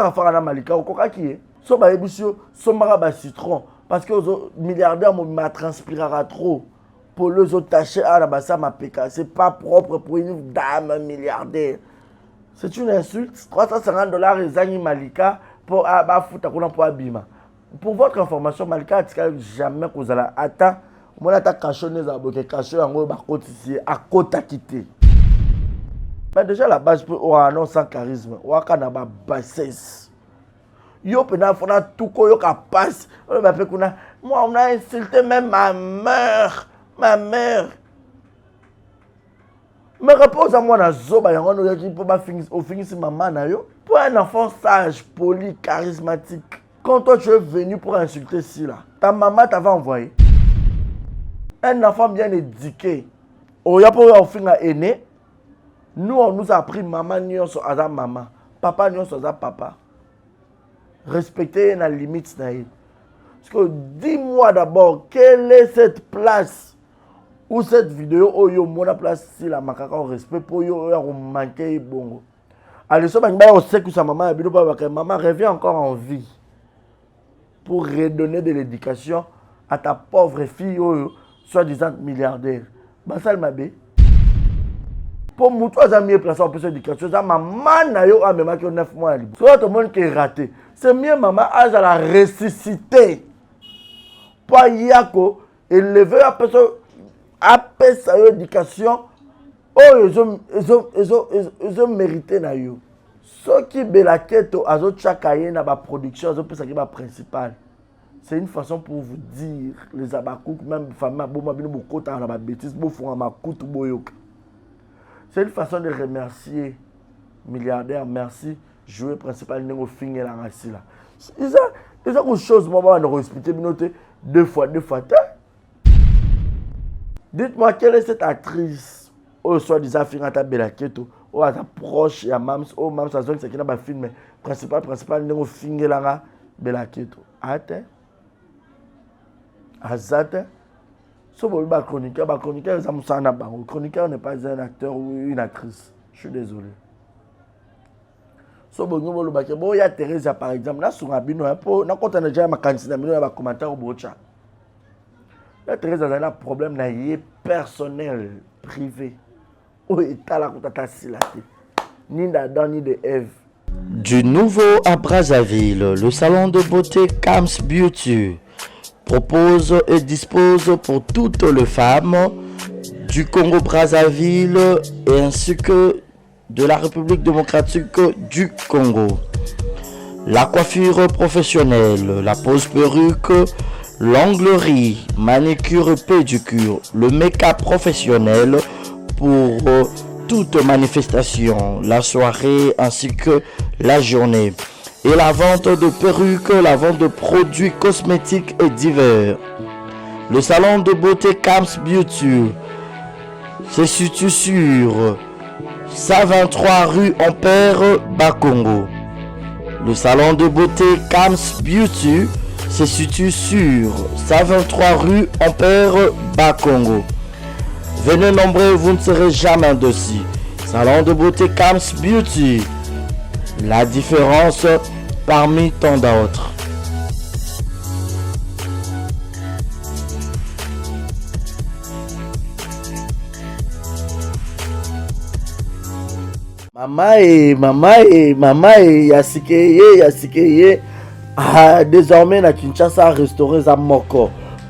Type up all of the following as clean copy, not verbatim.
Ozana Farana Malika, Okoka qui est. So ba ebusio, so mara citron. Parce que aux milliardaires m'a transpirera trop. Pour les autres tâcher à la bassa ma péka. C'est pas propre pour une dame milliardaire. C'est une insulte. 350 $, Ezangi Malika pour foutre pour Abima. Pour votre information, Malika a jamais que vous allez attendre. Moi, je caché les abonnés, caché en haut, à côté quitter. Mais déjà, la base pour un sans charisme, ou un bassesse. Yo, pendant tout yo passe. Moi, on a insulté même ma mère. Ma mère. Me repose à moi dans Zoba, pour finir maman. Pour un enfant sage, poli, charismatique. Quand toi tu es venu pour insulter ci là, ta maman t'avait envoyé. Un enfant bien éduqué. Au Yapo a aîné. Nous on nous a appris maman nyon so aza maman, papa nyon so aza papa. Respecter la limite na ye. Parce que dis-moi d'abord quelle est cette place où cette vidéo où yo mona place si la makaka au respect pour yo ya manquer bongo. Allez so bang ba o sait que sa maman a bino ba que maman revient encore en vie. Pour redonner de l'éducation à ta pauvre fille, soi-disant milliardaire. Basal Mabé. Pour moi, tu as mieux placé en plus d'éducation. Maman n'a eu un même qui a 9 mois. Soit tout le monde qui est raté. C'est mieux maman à la ressusciter. Pour yako élever à personne après sa éducation. Oh, ils ont mérité na yo. Ce qui belaketo azo chakaye na ba production azo pesa ki ba principal. C'est une façon pour vous dire les abakouk même famille aboma bino bokota na ba bêtise bo fona makutu boyoka. C'est une façon de remercier milliardaire, merci joueur principal nengo finir la rasi là. Ils ont une chose moi on a expliqué binoté deux fois. Dites-moi quelle est cette actrice au soi-disant Fingata Belaketo. Oh, approche ya mams oh mams ça zone c'est qui na ba film principal nengo fingelanga Belaketo ate azate so ba chroniqueur ça musana bango chroniqueur n'est pas un acteur ou une actrice, je suis désolé. So bongo ba ke bo ya Teresa par exemple na sur abino po na konta na ja ma candidat mino ba commentaire au bocha la Teresa a un problème na yé personnel privé. Du nouveau à Brazzaville, le salon de beauté Kams Beauty propose et dispose pour toutes les femmes du Congo-Brazzaville et ainsi que de la République démocratique du Congo. La coiffure professionnelle, la pose perruque, l'onglerie, manicure et pédicure, le make-up professionnel pour toute manifestation, la soirée ainsi que la journée. Et la vente de perruques, la vente de produits cosmétiques et divers. Le salon de beauté Kams Beauty se situe sur 123 rue Ampère, Bakongo. Le salon de beauté Kams Beauty se situe sur 123 rue Ampère, Bakongo. Venez nombreux, vous ne serez jamais un dossier. Salon de beauté Kams Beauty. La différence parmi tant d'autres. Maman Yasikeye. Désormais, na Kinshasa, restauré Zamoko.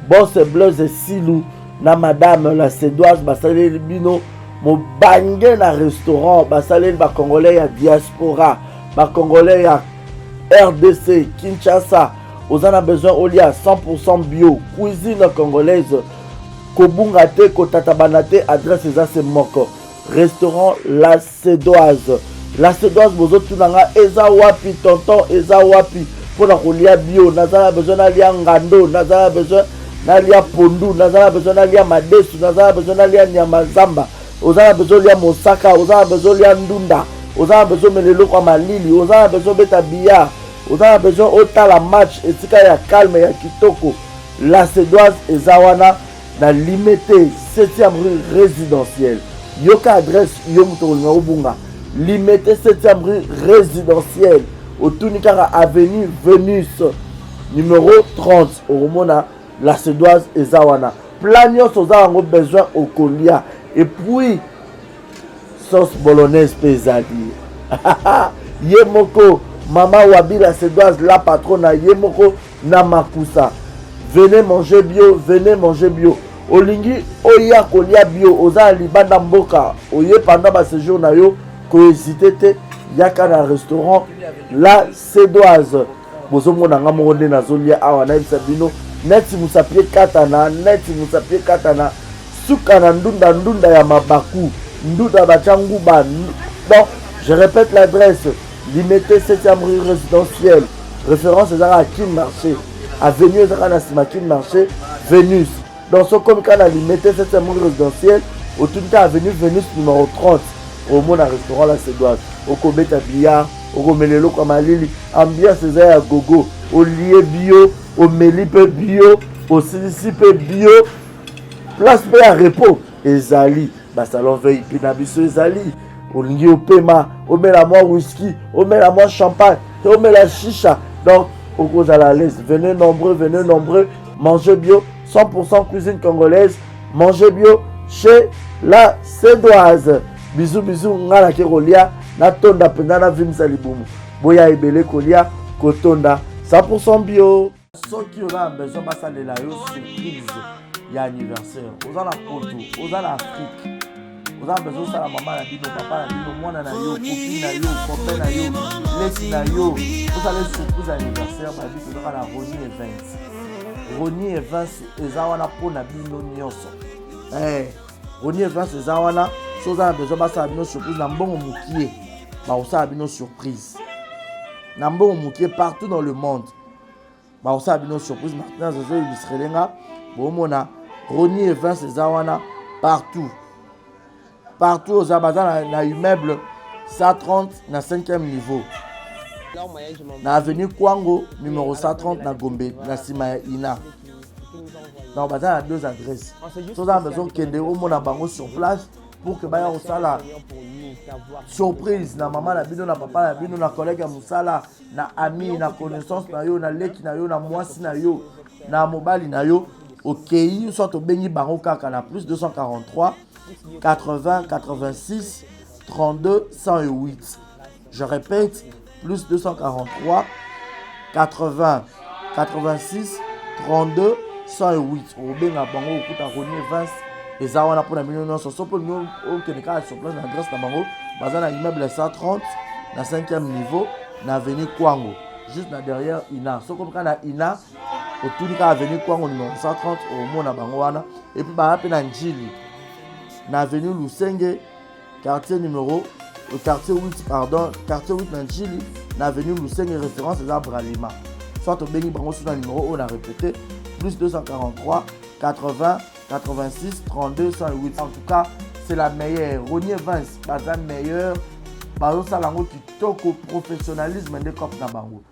Boss Blaise Silou. Na madame la Sédoise, basalé bino, mo bangé na restaurant, basalé ba Congolais ya diaspora, ba Congolais ya RDC, Kinshasa, on a besoin au lia 100% bio, cuisine congolaise, kobunga te, kotatabana te, adresse c'est moko. Restaurant La Sédoise. La Sédoise, bozo tunanga, eza wapi, tonton, eza wapi, pour la kolia bio, nazala besoin na lia ngando, nazala besoin nalia pondu, nazala besoin nalia madesu, nazala besoin nalia nyamazamba, ozala besoin lia mosaka, ozala besoin lia ndunda, ozala besoin melelo kwa malili, ozala besoin beta billard, ozala besoin otala match etika ya calme ya kitoko. La Sédoise ezawana na limité 7e rue résidentielle. Yoka adresse yo muto nga obunga. Limité 7e rue résidentielle. au Tunikara Avenue Venus numéro 30 au Mona la Sédoise et Zawana. Planios aux a besoin au Kolia et puis sauce bolognaise pesadi. Yemoko Mama Wabi la Sédoise la patronne Yemoko Namakusa. Venez manger bio, venez manger bio. Olingi oya kolia bio oza libanda mboka oye pendant ma séjour na yo ko hésiter te yaka na restaurant la Sédoise. Bozo mona nga monde na zolia awa na bisabino neti musapie katana suka na ndunda ya mabaku ndunda bachangu ba. Donc je répète l'adresse limité 7e rue résidentielle référence à Kin Marché avenue Zaka Kin Marché Venus. Dans ce comique à limité 7e rue résidentielle au Tunika avenue Venus numéro 30 au monde à restaurant la Sédoise au Kobeta Billard au Gomelelo Kamalili ambiance à gogo au lié bio au Melipe bio au Silicipe bio place à repos ezali ba salon veille pinabiso ezali olingi opema omela moi whisky omela moi champagne omela chicha. Donc au cause à la l'aise venez nombreux manger bio 100% cuisine congolaise manger bio chez la Sédoise. Bisous ngala ke kolia na tonda penda na vimsa libumu boya ebele kolia kotonda 100% bio. Soki oza besoin basalela yo surprise ya anniversaire oza na poto oza na Afrique oza besoin sala mama na bino papa na bino mwana na yo copine na yo copain na yo lesi na yo osala surprise anniversaire babi tozaka na Roni Events eza wana mpona bino nyonso. Roni Events eza wana so oza na besoin basala bino surprise na mbongo mokie baosala bino surprise na mbongo mokie partout dans le monde. Baosala bino surprise maintenant zozo ilustrelenga bomona Roni Events eza wana partout aux abazans na immeuble 130 na 5e niveau na avenue Kwango numéro 130 na Gombe na sima ya Ina. Donc bazan a 2 adresses. Tous en besoin kende au mona bango sur place pour que baya osala surprise na maman na bino na papa na bino na collègue ya musala na ami na connaissance na yo na leki na yo na mwasi na yo na mobali na yo. OK, soit au bengi bango kaka na plus 243 80 86 32 108. Je répète, plus 243 80 86 32 108. Au benga bango okuta Roni Events eza wana pour la million so pour nous au Keneka sur place na adresse na bango bazana immeuble 130 na 5e niveau na avenue Kwango juste na derrière Ina. So comme na Ina au Tunika avenue Kwango numéro 130 au mona bango wana et puis ba pe na Njili na avenue Lusenge quartier 8 na Njili na avenue Lusenge référence à Bralima. Soit au Béni Bango sur le numéro on a répété plus 243 80 86 32 108. En tout cas, c'est la meilleure. Roni Events, pas la meilleure. Par exemple, ça lango qui toque au professionnalisme des copes na bango.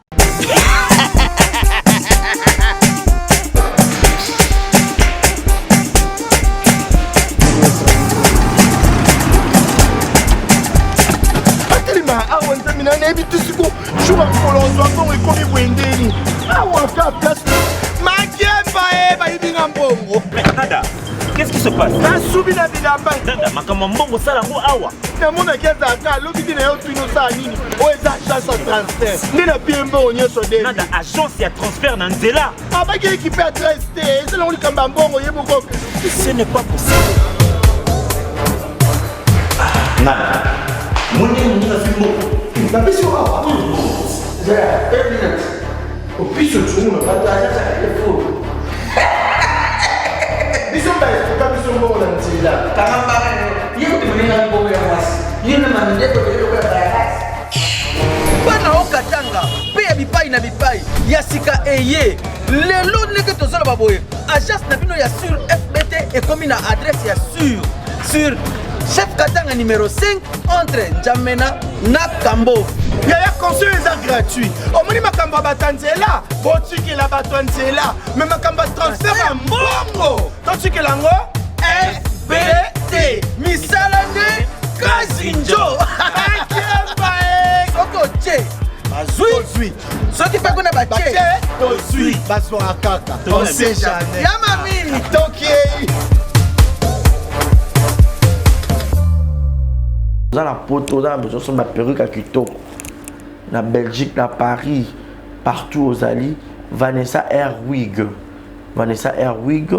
Awa nzamina na ebi tusiku shuba kolonzo mbongo ekomi bwendeni awa ka place makemba ba yibinga mbongo. Nada, qu'est-ce qui se passe? Nasubi na bilamba Nada, makama mbongo sala ngo awa. namona keza ka lobi dina yo twino sa nini o eza chance de transfert ndina piembo nyeso de Nada, agence ya transfert na nzela. abaki équipe adresse te ezela ngoli kamba mbongo yeboko. Ce n'est pas possible. Nada. Mwenye mwenye fimbo. Babisi wa ja 10 minutes o piso tumu na pata acha telefone biso ba biso mbongo na nzela Kama hiyo tumelenga mbongo ya mwasi. Hiyo na mandeko ndio kwa baraka. Bana okatanga pe ya bipai na bipai ya sika eye lelo ndenge tozala baboye agence na bino ya sur FBT ekomi na adresse ya sur chef Katanga numéro 5 entre Njamena na Kambo. ya conseil est gratuit omoni makamba batanzela botikela batanzela mais makamba transfert ya mbongo totikela ngo FBT misala nde kazinjo akemba soko che Tozwi. soki mpe kuna batie Tozwi. Bazwaka kaka. On sait jamais. ya mami Toki. Dans la poteau, dans la maison, sur ma perruque à Kitoko. Na Belgique, na Paris, partout aux alliés. Vanessa Airwig. Vanessa Airwig.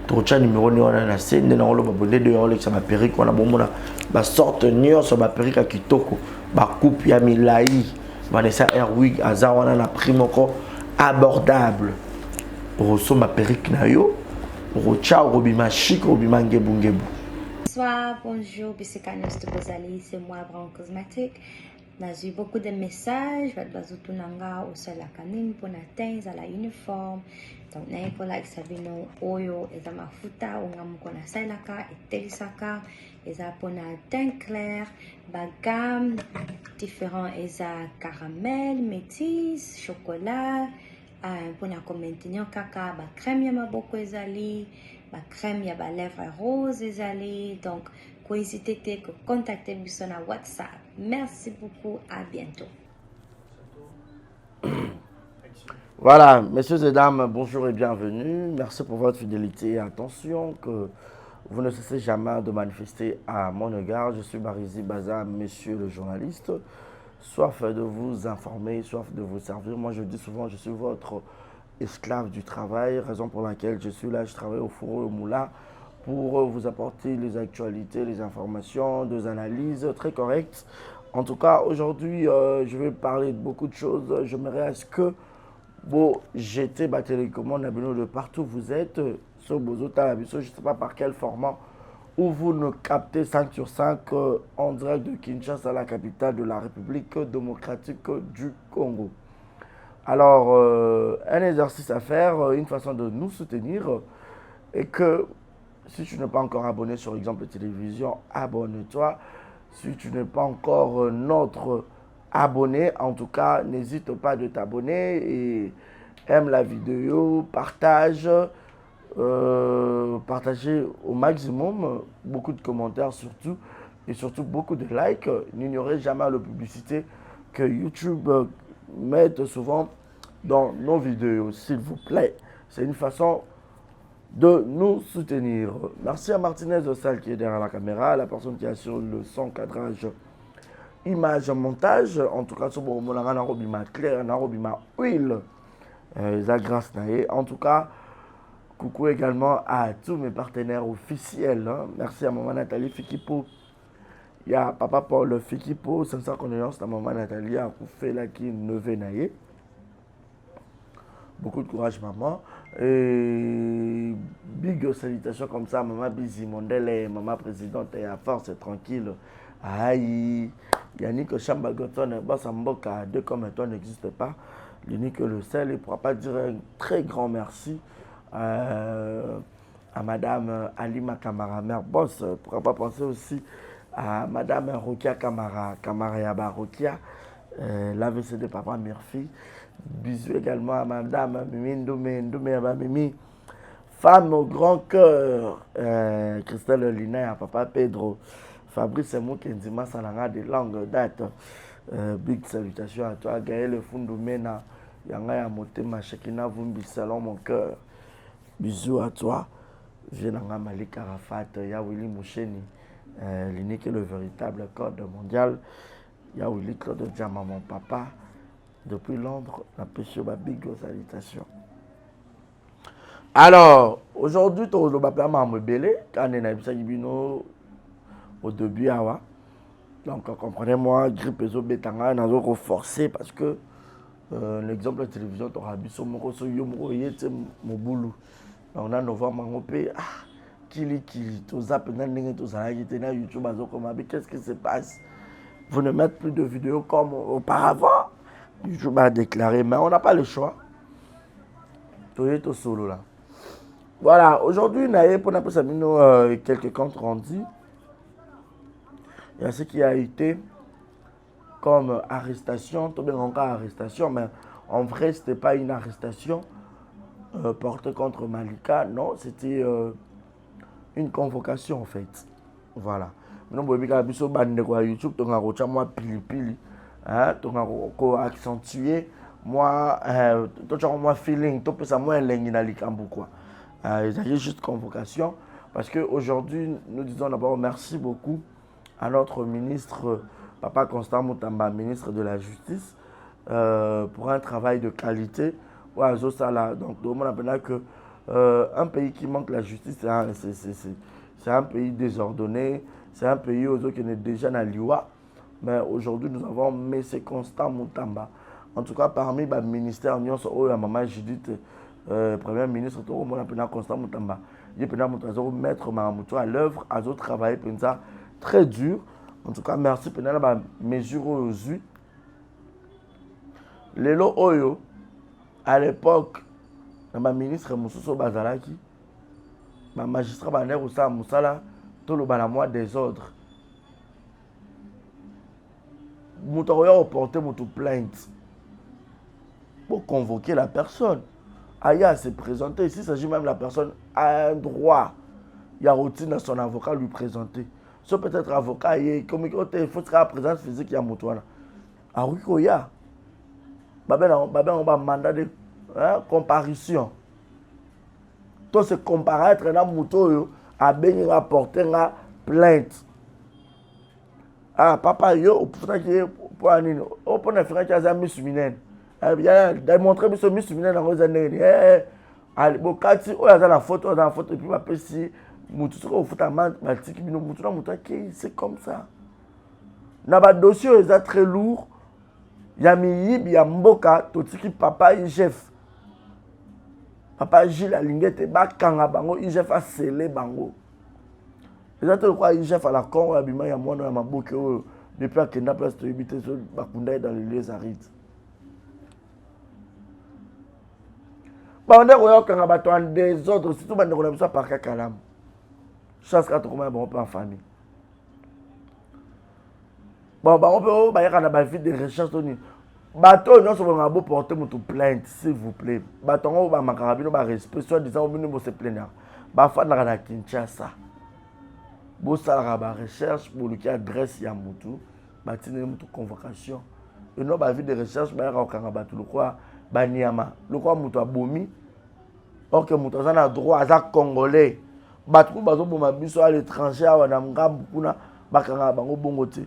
Trocha numéro 9 on a la scène. Dans le babonné de Rolex, ça m'a perruque. On a bon, on a sorte New sur ma perruque à Kitoko. Ma coupe Yamilai. Vanessa Airwig. Azar, on a la prime encore abordable. Rosso ma perruque na yo. Rocha, Robima chic, Robima ngebungebu. Bonsoir, bonjour, Bissekanos de Bozali, c'est moi, Brown Cosmétique. J'ai eu beaucoup de messages, Bazutunanga, au sol la canine, pour atteindre à la uniforme. Donc, n'a pas like Sabino, Oyo, et ma futa, ou Namukona Salaka, et Telisaka, et ça pour teint clair, bagam, différents, et ça caramel, métis, chocolat, pour maintenir caca, crème yama beaucoup ezali. Ma crème, il y a ma lèvre rose, ezali. Donc, n'hésitez pas à contacter sur WhatsApp. Merci beaucoup, à bientôt. Voilà, messieurs et dames, bonjour et bienvenue. Merci pour votre fidélité et attention que vous ne cessez jamais de manifester à mon égard. Je suis Barizi Baza, monsieur le journaliste. Soif de vous informer, soif de vous servir. Moi, je dis souvent, je suis votre esclave du travail, raison pour laquelle je suis là, je travaille au four et au moulin pour vous apporter les actualités, les informations, des analyses très correctes. En tout cas, aujourd'hui, je vais parler de beaucoup de choses. J'aimerais à ce que vous jetez ma télécommande de partout où vous êtes, sur Bozota, je ne sais pas par quel format, où vous nous captez 5 sur 5 en direct de Kinshasa, la capitale de la République démocratique du Congo. Alors, un exercice à faire, une façon de nous soutenir, est que si tu n'es pas encore abonné sur Exemple Télévision, abonne-toi. Si tu n'es pas encore notre abonné, en tout cas, n'hésite pas de t'abonner et aime la vidéo, partage, partagez au maximum, beaucoup de commentaires surtout, et surtout beaucoup de likes. N'ignorez jamais la publicité que YouTube mettent souvent dans nos vidéos, s'il vous plaît. C'est une façon de nous soutenir. Merci à Martinez de Salle qui est derrière la caméra, la personne qui assure le son, cadrage, image, montage. En tout cas, on a clair, on a huile. Grâce en tout cas, coucou également à tous mes partenaires officiels. Merci à maman Nathalie Fikipo. Il y a papa Paul Fikipo, c'est ça qu'on est à maman Nathalie, à Koufela qui ne venaille. Beaucoup de courage, maman. Et big salutations comme ça, maman Bizi Mondele, maman présidente, et à force, tranquille. Aïe, Yannick Chamba Goton, Bassamboka, deux comme toi n'existe pas. L'unique le seul, il ne pourra pas dire un très grand merci à madame Alima Kamara, mère boss. Il ne pourra pas penser aussi à madame Rokia Kamara, Kamara Yaba Rokia, l'AVC de papa Murphy. Bisous également à madame Mimi Ndoumé Mimi, femme au grand cœur, Christelle Lina et à papa Pedro. Fabrice Moukendima Salanga de longue date. Big salutations à toi, Gaël Fundoumena, Yanga Motema, Shekina Vumbi, Salon mon cœur. Bisous à toi. Vienanga Malik Arafat, Yawili Moucheni, l'unique et le véritable code mondial. Yawili Claude Diama, mon papa. Depuis Londres, la péché ma big salutation. Alors, aujourd'hui, tu as appelé à me belé, quand on a au début, donc comprenez-moi, grippe et betanga, on a reforcé parce que l'exemple de télévision, tu as vu sur mon boulot. On a novembre, kili, tu zappes, tu as YouTube, qu'est-ce qui se passe? Vous ne mettez plus de vidéos comme auparavant. YouTube a déclaré, mais on n'a pas le choix. Tout est au solo là. Voilà, aujourd'hui, on a quelques comptes rendus. Il y a ce qui a été comme arrestation, tout bien encore arrestation, mais en vrai, ce n'était pas une arrestation portée contre Malika, non, c'était une convocation en fait. Voilà. Maintenant, vous avez vu sur YouTube, on a reçu moi pili. hein, to accentuer moi moi feeling to peut ça moi lengi na likambu quoi. Il s'agit juste convocation parce que aujourd'hui nous disons d'abord merci beaucoup à notre ministre Papa Constant Mutamba, ministre de la Justice, pour un travail de qualité. Ouais, donc on appelle que un pays qui manque la justice, c'est un pays désordonné, c'est un pays qui est déjà dans l'IWA. Mais aujourd'hui, nous avons M. Constant Mutamba. En tout cas, parmi les ministères, nous avons Maman Judith, Premier ministre, on appelle Constant Mutamba. Il peut mettre Mahamoutou à l'œuvre, à d'autres travailler très dur. En tout cas, merci pour la mesure aux yeux. Lelo Oyo, à l'époque, le ministre Moussousso Bazalaki, le magistrat Baner Oussa Moussala, tout le balamois des ordres. Moutoroya a porté une plainte pour convoquer la personne. Aya se présenter. Ici, il s'agit même de la personne a un droit. Il y a routine à son avocat lui présenter. So peut-être avocat, il faut que la présence physique y a Moutouana. A Rukoya. Babel on a mandat de comparution. Tout ce comparaître dans Moutoyo a bien rapporté une plainte. Ah, papa, yo, pour un on peut faire un Miss Minen. Il a démontré que Miss Minen dans les années. Allez, bon, quand il y a la photo, et puis après, si Moutou au foot à man, c'est comme ça. Dans le dossier, il est très lourd. Il y a Miyib, il y a Mboka, tout ce qui papa est chef. Papa Gilles a lingette, Bakanga Bango, il chef a scellé Bango. Les autres croient qu'il chef à la con, il y a moi dans ma boucle, depuis à Kenda, place de habiter sur Bakunda dans les lieux arides. On a des autres, surtout on a besoin par Kakalam. Chasse quand on peut en famille. Bon, on peut faire des recherches. Bateau, nous sommes porter notre plainte, s'il vous plaît. Bateau, on va macarabiner, on va respect, soit disant, on va se plaindre. Bafa na na Kinshasa. Bo sala ba recherche pour le qui adresse ya mutu, batine mutu convocation. Et non ba vie de recherche ba ra okanga batu le quoi ba niama. Le quoi mutu abomi. Or que mutu a droit à congolais. Batu bazo boma biso à l'étranger wana ngambu kuna bakanga bango bongo te.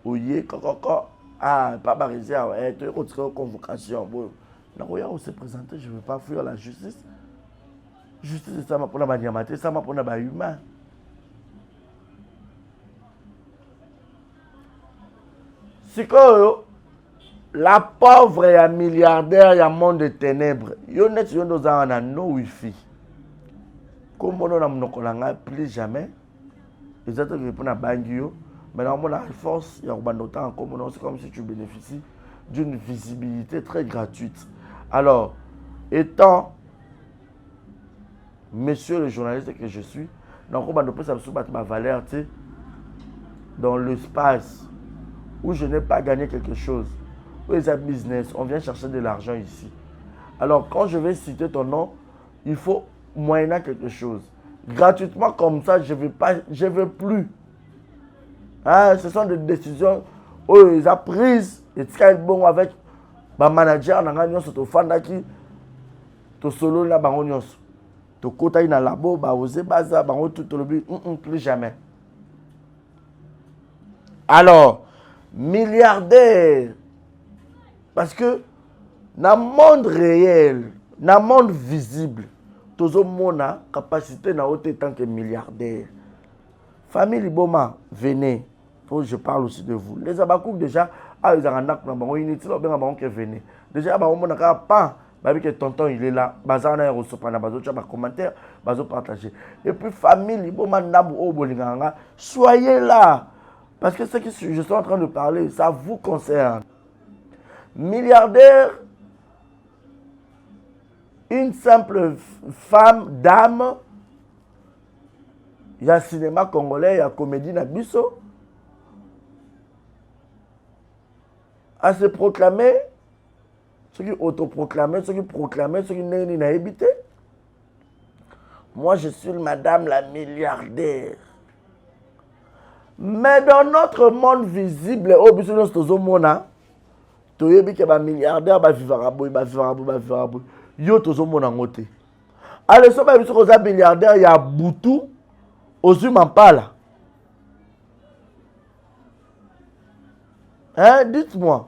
Oye kokoko ah papa réserve tu es convocation bon na koya on se présenter je veux pas fuir la justice. Justice ça m'a pour la diamante ça m'a pour la humain. C'est que la pauvre et la milliardaire y a monde de ténèbres. Yo net yo nous a no wifi. Comme on a mon plus jamais. Les autres répondent à Bangio. Mais dans mon force, il y a autant comme c'est comme si tu bénéficies d'une visibilité très gratuite. Alors, étant monsieur le journaliste que je suis, donc on va ça ma valeur dans l'espace où je n'ai pas gagné quelque chose. Où il y a business, on vient chercher de l'argent ici. Alors, quand je vais citer ton nom, il faut moyenner quelque chose. Gratuitement comme ça, je ne veux plus. Hein, ce sont des décisions où ils ont prises et c'est bon avec le manager, tu fanda qui tu solo là bango nyonso. Tu kota ina labo ba oser baza bango tout le but plus jamais. Alors, milliardaire parce que dans le monde réel, dans le monde visible, tous mona capacité na haute tant que milliardaire. Famille Liboma, venez. Je parle aussi de vous. Les Abakouk déjà, ils ont un acte dans le unité, ils ont venez. Déjà, on n'a pas, que tonton il est là, bazar na reçu pas na bazo tu as commentaire, bazo partager. Et puis famille Liboma Nabu Obolinganga, soyez là. Parce que ce que je suis en train de parler, ça vous concerne. Milliardaire, une simple femme, dame, il y a cinéma congolais, il y a comédie Nabiso. À se proclamer, ceux qui autoproclamaient, ceux qui proclamaient, ceux qui n'ont pas habité. Moi, je suis madame la milliardaire. Mais dans notre monde visible, au biso nous tozomona, toyebi ke ba milliardaire ba vivara boy, ba vivara boy. Yo tozomona ngote. Allez, so ba biso koza milliardaire ya butu, ozu mampala. Hein, dites-moi.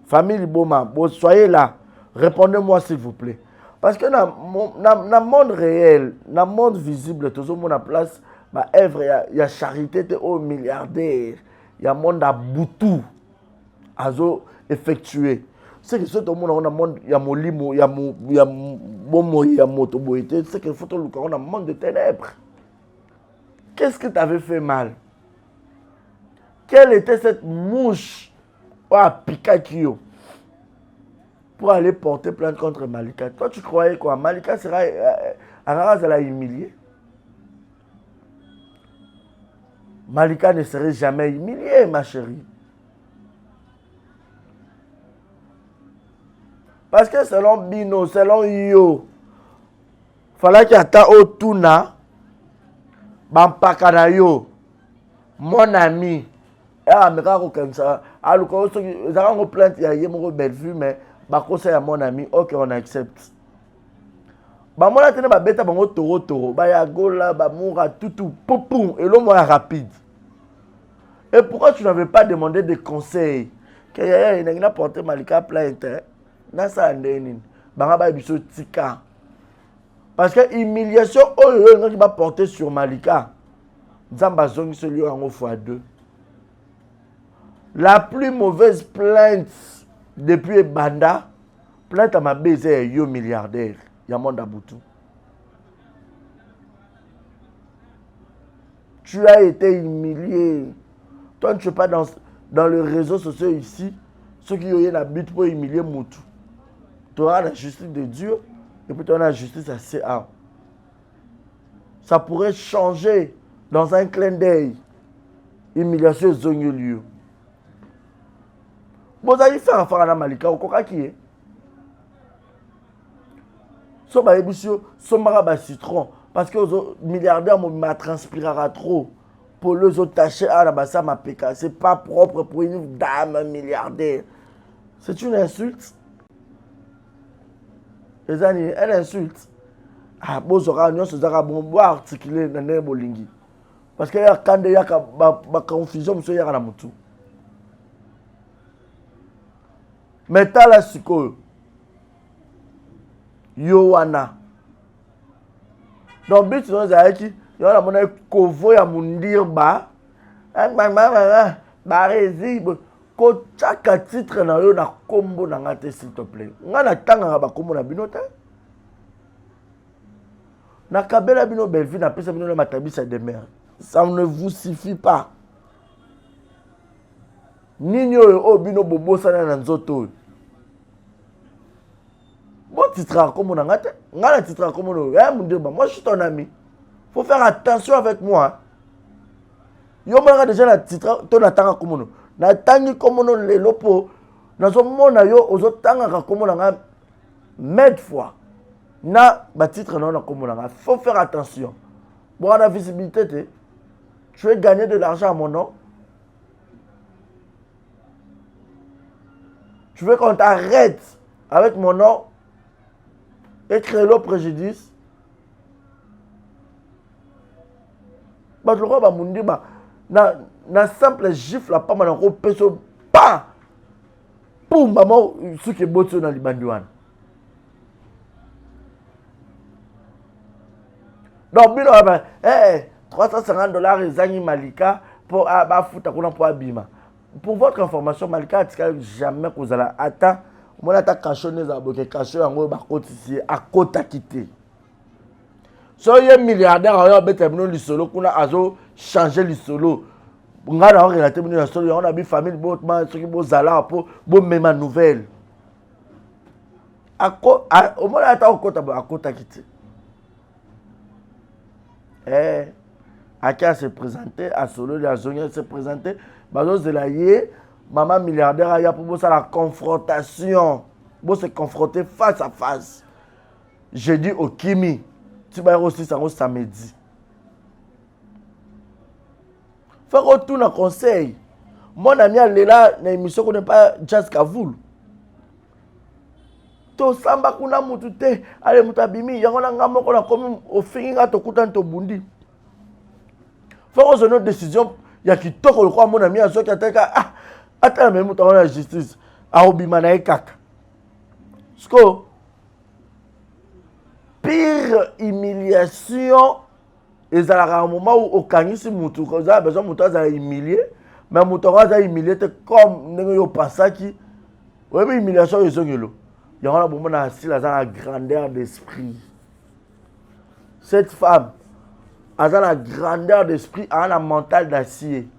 Famille Boma, soyez là. Répondez-moi s'il vous plaît. Parce que dans le monde réel, dans le monde visible, tout le monde a place, il y a charité aux milliardaires, il y a monde à boutou, à effectuer. C'est que tout le monde a un monde, il y a molimo, il y a momo, il y a motoboïté, c'est que faut tout le monde a un monde de ténèbres. Qu'est-ce que tu avais fait mal? Quelle était cette mouche à Pikakio pour aller porter plainte contre Malika? Toi, tu croyais quoi? Malika sera humiliée? Malika ne serait jamais humiliée, ma chérie. Parce que selon Bino, selon Yo, il fallait qu'il y ait au Tuna, Bampakanayo, mon ami. Ah, mais quand comme ça, alors quand on plainte, il y a une belle vue, mais bah conseil à mon ami, ok, on accepte. Bah moi là tenez bah bête bah mon toro, bah ya gola, bah moura tout, poum, et l'homme est rapide. Et pourquoi tu n'avais pas demandé des conseils? Que il a porté Malika plainte, na ça ndeni, bah bah biso tika. Parce que humiliation, oh qui va porter sur Malika, Zamba zongi celui en fois 2. La plus mauvaise plainte depuis Banda, plainte à ma baiser yo milliardaire, Yamonda Boutou. Tu as été humilié. Toi, tu ne es pas dans les réseaux sociaux ici, ceux qui ont la but pour humilier Moutou. Tu auras la justice de Dieu et puis tu auras la justice à CA. Ça pourrait changer dans un clin d'œil. Humiliation Zonyolio. Vous allez faire affaire à la Malika, au coca qui est. So ba ebusio, so mara citron. Parce que les milliardaires m'a transpirera trop. Pour les autres tâcher à la bassa ma péka. C'est pas propre pour une dame milliardaire. C'est une insulte. Les amis, elle insulte. Ah, bon, ça va, nous sommes bon articuler dans les bolingi. Parce que quand il y a une confusion, monsieur, il y a la moutou. Mais t'as la siko. Yowana. Donc, but, nous avons dit, il y a un kovo ya mundir ba. Barezi. Ko chaka titre na yo na kombo na ngate, s'il te plaît. Ngana tanga ba kombo na binote. Na kabela bino belvi na pesa bino na matabisa de mer. Ça ne vous suffit pas. Nino o bino bobo sana na nzoto. Bon titre comme on a ngate, ngala titre comme on a. Moi je suis ton ami. Faut faire attention avec moi. Yo mara déjà la titre ton atanga comme on. Na tangi comme on le lopo. Na so mona yo ozo tanga comme on a mètre fois. Na ba titre non comme on a. Faut faire attention. Bon la visibilité tu veux gagner de l'argent à mon nom. Tu veux qu'on t'arrête avec mon nom et créer le préjudice. Bah tu vois bah mon dit bah na simple gifle là pas mal en peso pas pour maman ce qui est beau sur dans les bandouane. Donc bilo bah $350 et Zani Malika pour foutre pour abima. Pour votre information, Malika a jamais que vous allez attendre. Moi, je suis caché à côté quitté. Si vous êtes milliardaire, vous avez le solo, vous avez changé le solo. Vous avez relaté le solo, vous avez une famille, vous avez une nouvelle. Au moins, à côté quitté. Akia s'est présenté, à Solo, à Zonia s'est présenté. Bazo Zelaye, maman milliardaire, il y a pour ça la confrontation. Pour se confronter face à face. J'ai dit au Kimi, tu vas aussi ça samedi. Faut que tout na conseil. Mon ami est là, na émission qu'on n'est pas Jazz Kavoul. To samba kuna mutu te, ale mutabimi, yango na ngamo ko na komi ofinga to kutan to bundi. Faut que nos décision ya kitoko le kwa mon ami azoki ateka ah ata même mutu na justice. A obima na ekaka. Sko pire humiliation ezalaka un moment où okangisi mutu ko za besoin mutu aza humilier. Mais mon a humilié comme nous pensaki. Oui, mais humiliation est zongelo. Il y a un moment la grandeur d'esprit. Cette femme a la grandeur d'esprit, a un mental d'acier.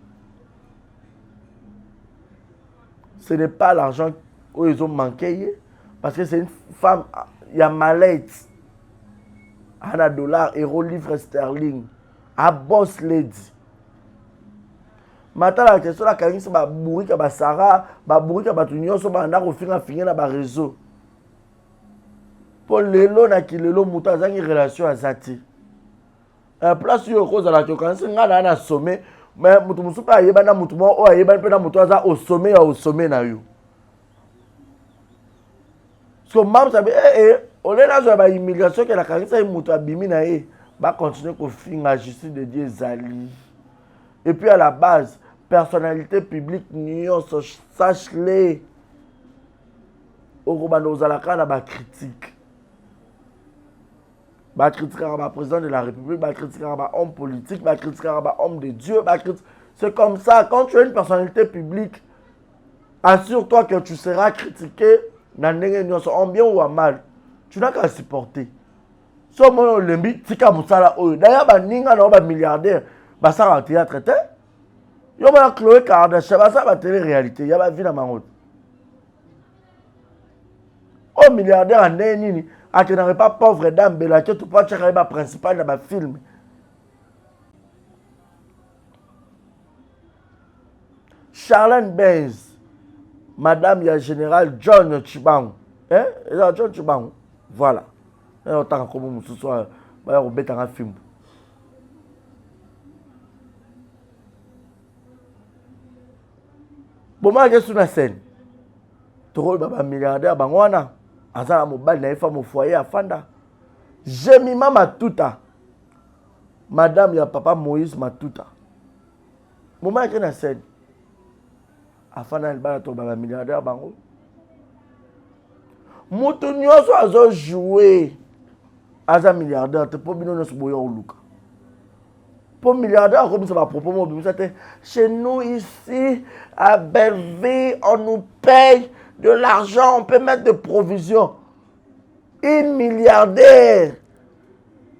Ce n'est pas l'argent qu'ils ont manqué, parce que c'est une femme, il y a mallette, a $, euro, livre sterling, a boss lady. Maintenant, la question la kangi c'est ba bourrika ba Sarah, ba bourrika ba tunyo so ba ndako finga na ba réseau. Pour lelo na kilelo muta zangi relation azati. Place yo cause la kangi nga na sommet, mais mutu musupa yeba na mutu mo o yeba pe na mutu aza au sommet na yo. So mam sabe ole na zo ba immigration que la kangi c'est mutu abimi na ye, ba continuer ko finga justice de Dieu zali. Et puis à la base, personnalité publique, sache-les. Au Robano Zalaka, on a critique. On critique le président de la République, on critique l'homme politique, on critique l'homme de Dieu. C'est comme ça, quand tu es une personnalité publique, assure-toi que tu seras critiqué en bien ou en mal. Tu n'as qu'à supporter. Si on a le limite, c'est comme ça. D'ailleurs, il y a un milliardaire. Bah ça va théâtre traité. Yo ba Chloé Kardashian, bah ça va télé-réalité, y a ba vie dans ma route. Oh milliardaire en nini, a que n'aurait pas pauvre dame bella que tu peux chercher ba principal dans ba film. Charlène Benz, madame ya général John Chibang. Hein? John Chibang. Voilà. Et on t'a comme ce soir, bah on bête un film. Bon, moi, je suis sur la scène. Tu vois, un milliardaire, bangwana. Azala mobile, na femme au foyer à Fanda. J'ai mis ma Matuta. Madame, ya papa Moïse Matuta. Bon, moi, je suis sur la scène. À Fanda, il va un milliardaire, bango. Moutou nyoso azo joué. Aza milliardaire, te po bino nyoso boyo oluka. Pour milliardaire, comme ça va propos, chez nous ici, à Belleville, on nous paye de l'argent, on peut mettre des provisions. Une milliardaire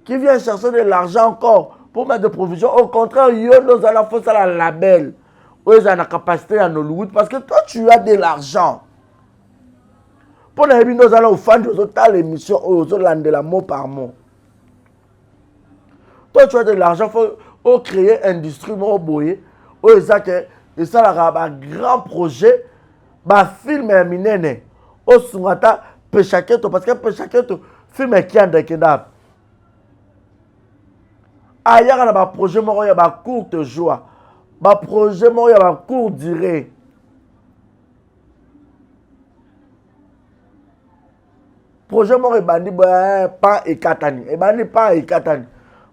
qui vient chercher de l'argent encore pour mettre des provisions. Au contraire, nous allons faire ça la label. Où ils ont la capacité à Hollywood parce que toi, tu as de l'argent. Pour les gens, nous allons faire l'émission, nous allons la mot par mot. Toi, tu as de l'argent, il faut créer une industrie, et ça, un grand projet, un film est miné, au Sungata, Pechaketo, parce que Pechaketo, film est qui en dékedab. Ailleurs, il y a un projet, il y a un courte joie, un projet, il y a un court durée. Projet, il y a un pain et katani, et bandi pain et katani.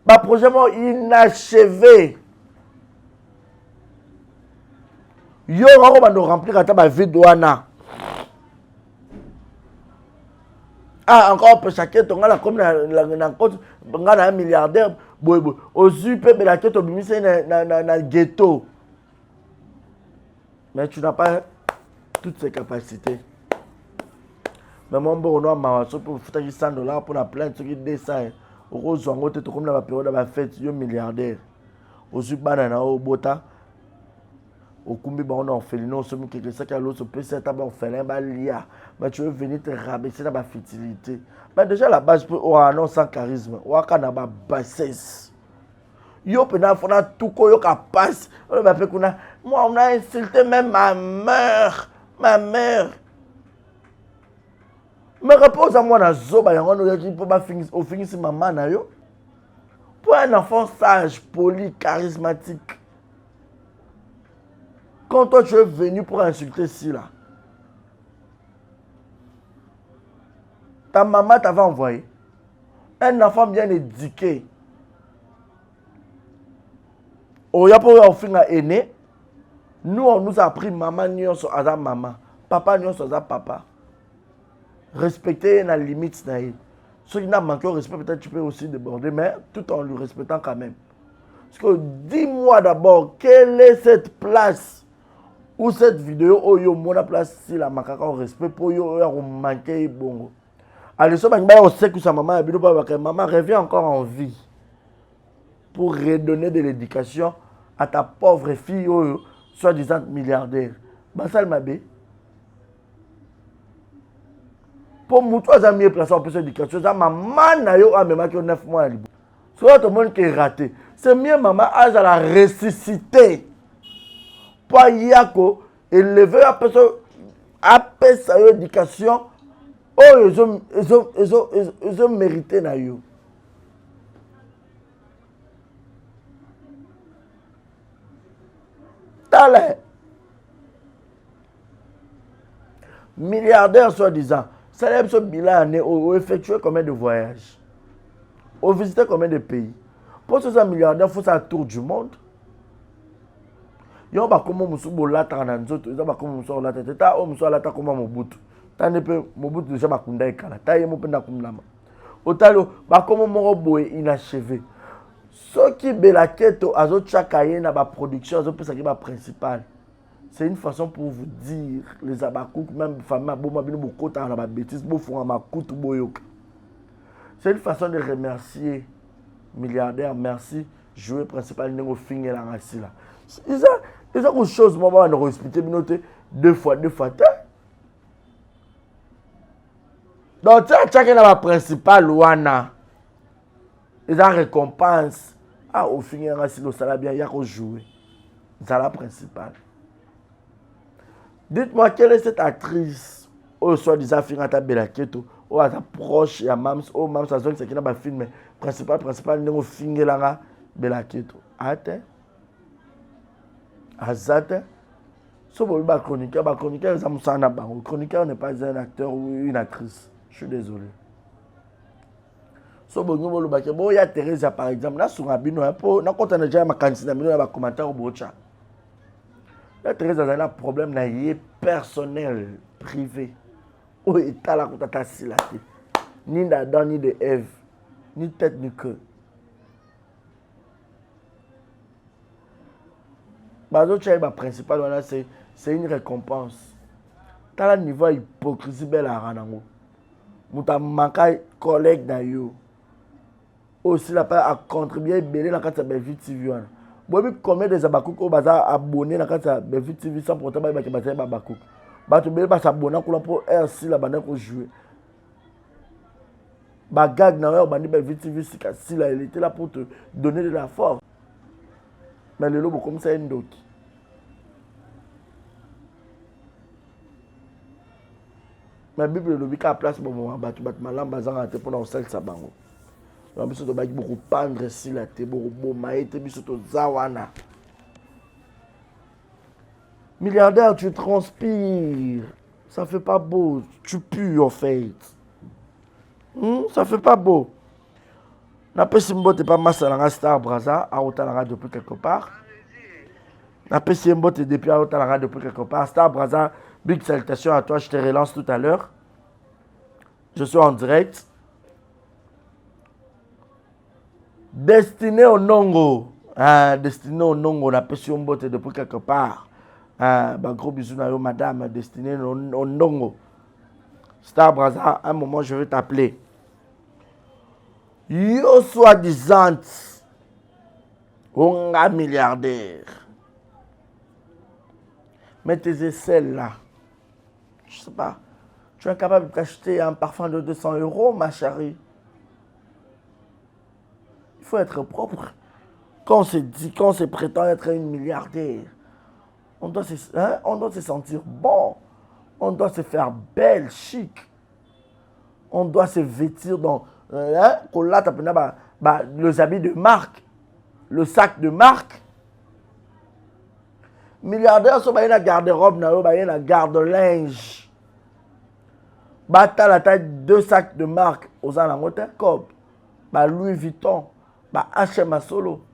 Bah projet inachevé. Yo on va nous remplir à vie douana. Ah encore pour chacun ton gars comme na compte un milliardaire boy aux UP la tête au bimise na ghetto. Mais tu n'as pas toutes ces capacités. Mais mon bon noir m'a pour foutre $100 pour la plainte qui descend. Au zongo te comme la période de la fête yo milliardaire au banana au bota au kumbi ba on orphelin so mi quelque ça qui a l'autre peut c'est un orphelin ba lia mais tu veux venir te rabaisser dans la fertilité mais déjà la base pour oh non sans charisme ou kana ba bassesse yo pena fona tout ko yo ka passe on va faire kuna moi on a insulté même ma mère. Me repose à moi dans Zoba, il y a un qui peut finir maman na yo. Pour un enfant sage, poli, charismatique. Quand toi tu es venu pour insulter si là, ta maman t'avait envoyé un enfant bien éduqué. Au Yapo Ofinga aîné, nous on nous a appris maman nyonso aza maman, papa nyonso aza papa. Respecter la limite naïe. Ceux qui n'ont manqué au respect, peut-être tu peux aussi déborder, mais tout en lui respectant quand même. Parce que dis-moi d'abord, quelle est cette place où cette vidéo où yo mona place si la macaca au respect pour yo manquer bongo. Allez, ça on sait que sa maman maman revient encore en vie pour redonner de l'éducation à ta pauvre fille soi-disant milliardaire. Basal Mabé. Pour moi, tu as mieux placé en plus d'éducation. Maman n'a eu même 9 mois. Soit tout le monde qui est raté. C'est mieux maman a la ressuscité. Pour Yako, élever après sa éducation. Oh, ils ont mérité na yo. Talent. Milliardaire soi-disant. Ça lève ce bilan année ou effectuer combien de voyages? Ou visiter combien de pays? Pour ce milliardaire, il faut faire un tour du monde. Il y a pas comme Moussoubou là, il y a pas comme Moussoubou là, il y a Moussoubou là, comme Mobutu. Mobutu déjà bakunda ekala taye mopenda kumlama otalo bakomo moko boye inachevé soki belaketo azo chakaye na ba production azo pesa ki ba principal. C'est une façon pour vous dire les abakouk même famille boma bino bokota na ba bêtise bo fonga makutu boyoka. C'est une façon de remercier milliardaire, merci joueur principal nengo finge la ngasi là. Ils ont quelque chose moi on respecter binoté deux fois donc, tu as la principale ouana. Ils ont récompense. Ah, au final, si le salaire bien, il y a qu'à jouer. C'est la principale. Dites-moi, quelle est cette actrice, au soi-disant, Fingata Belaketo, ou à ta proche, à Mams, ou Mams, à zone, c'est qui n'a pas film, principal, n'est au Fingela Belaketo. Attends. Azate. Si vous avez un chroniqueur, le chroniqueur n'est pas un acteur ou une actrice. Je suis désolé. So bongo lo bake bo ya Teresa par exemple na sur abino po na kota na déjà ma candidat bino na ba commentaire bocha. La Teresa a un problème na yé personnel privé. O eta la kota ta silate. Ni d'Adam ni de Ève, ni tête ni queue. Bazo chai ba principal voilà c'est une récompense. T'as le niveau hypocrisie belle à ranango. Mouta manqué collègue d'ailleurs. Aussi la part à contribuer belé dans la Belvie TV. Bobi combien des abakouk au bazar abonné dans la Belvie TV sans pourtant ba ki bazar abakouk. Ba to belé ba s'abonner pour RC la bande pour jouer. Ba gag na yo bandi Belvie TV si là il était là pour te donner de la force. Mais le lobo comme ça un doki. Ma Bible le dit qu'à place bon moment battu malam bazan ate pour dans sel sabango. On biso to baki beaucoup pendre si la te beaucoup maïté biso to zawana. Milliardaire, tu transpires. Ça fait pas beau, tu pues en fait. Ça fait pas beau. Na pesi mbote pas massa la Star Braza à Otalanga depuis quelque part. Na pesi mbote depuis à Otalanga depuis quelque part. Star Braza, big salutation à toi, je te relance tout à l'heure. Je suis en direct. Destiné au Nongo. Destiné au Nongo, na pesi mbote depuis quelque part. Gros bisous na yo madame, destiné au Nongo. Star Braza, un moment je vais t'appeler. Yo soi-disant, on a milliardaire. Mets tes aisselles là. Je sais pas. Tu es capable d'acheter un parfum de 200 €, ma chérie. Il faut être propre. Quand on se prétend être une milliardaire, on doit se sentir bon. On doit se faire belle, chic. On doit se vêtir dans les habits de marque, le sac de marque. Milliardaire, so ba na garde-robe na yo, ba na garde-linge. Bata la taille 2 sacs de marque aux alentours comme ba Louis Vuitton, ba H&M solo.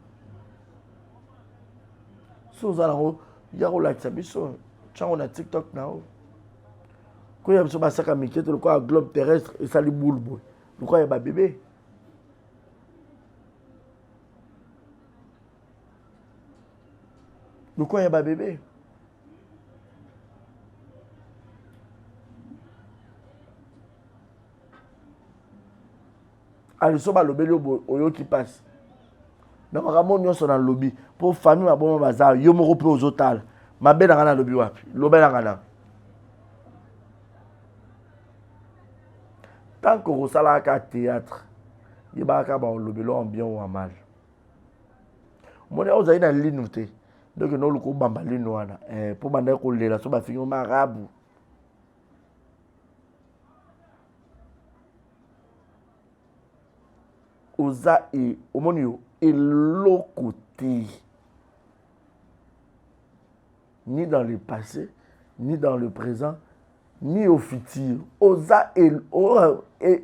So aux alentours, ya ko la tsabiso, chango na TikTok na o. Ko ya biso ba saka mikete le quoi globe terrestre et sali boulbo. Le quoi ya ba bébé. Le quoi ya ba bébé. Allez, so ba lobeli oyo qui passe. Na makambo nyonso na lobby pour famille ma bon bazar yo moko pe ozotal. Mabe na kana lobby wapi? Lobela kana. Tant que osala ka théâtre, yeba ka ba lobelo en bien ou en mal. Moni ozali na ligne te. Donc no luko bamba ligne wana. Pour banda ko lela so ba finyo marabu. Oza et omonio et l'autre ni dans le passé, ni dans le présent, ni au futur. Oza et l'autre. Et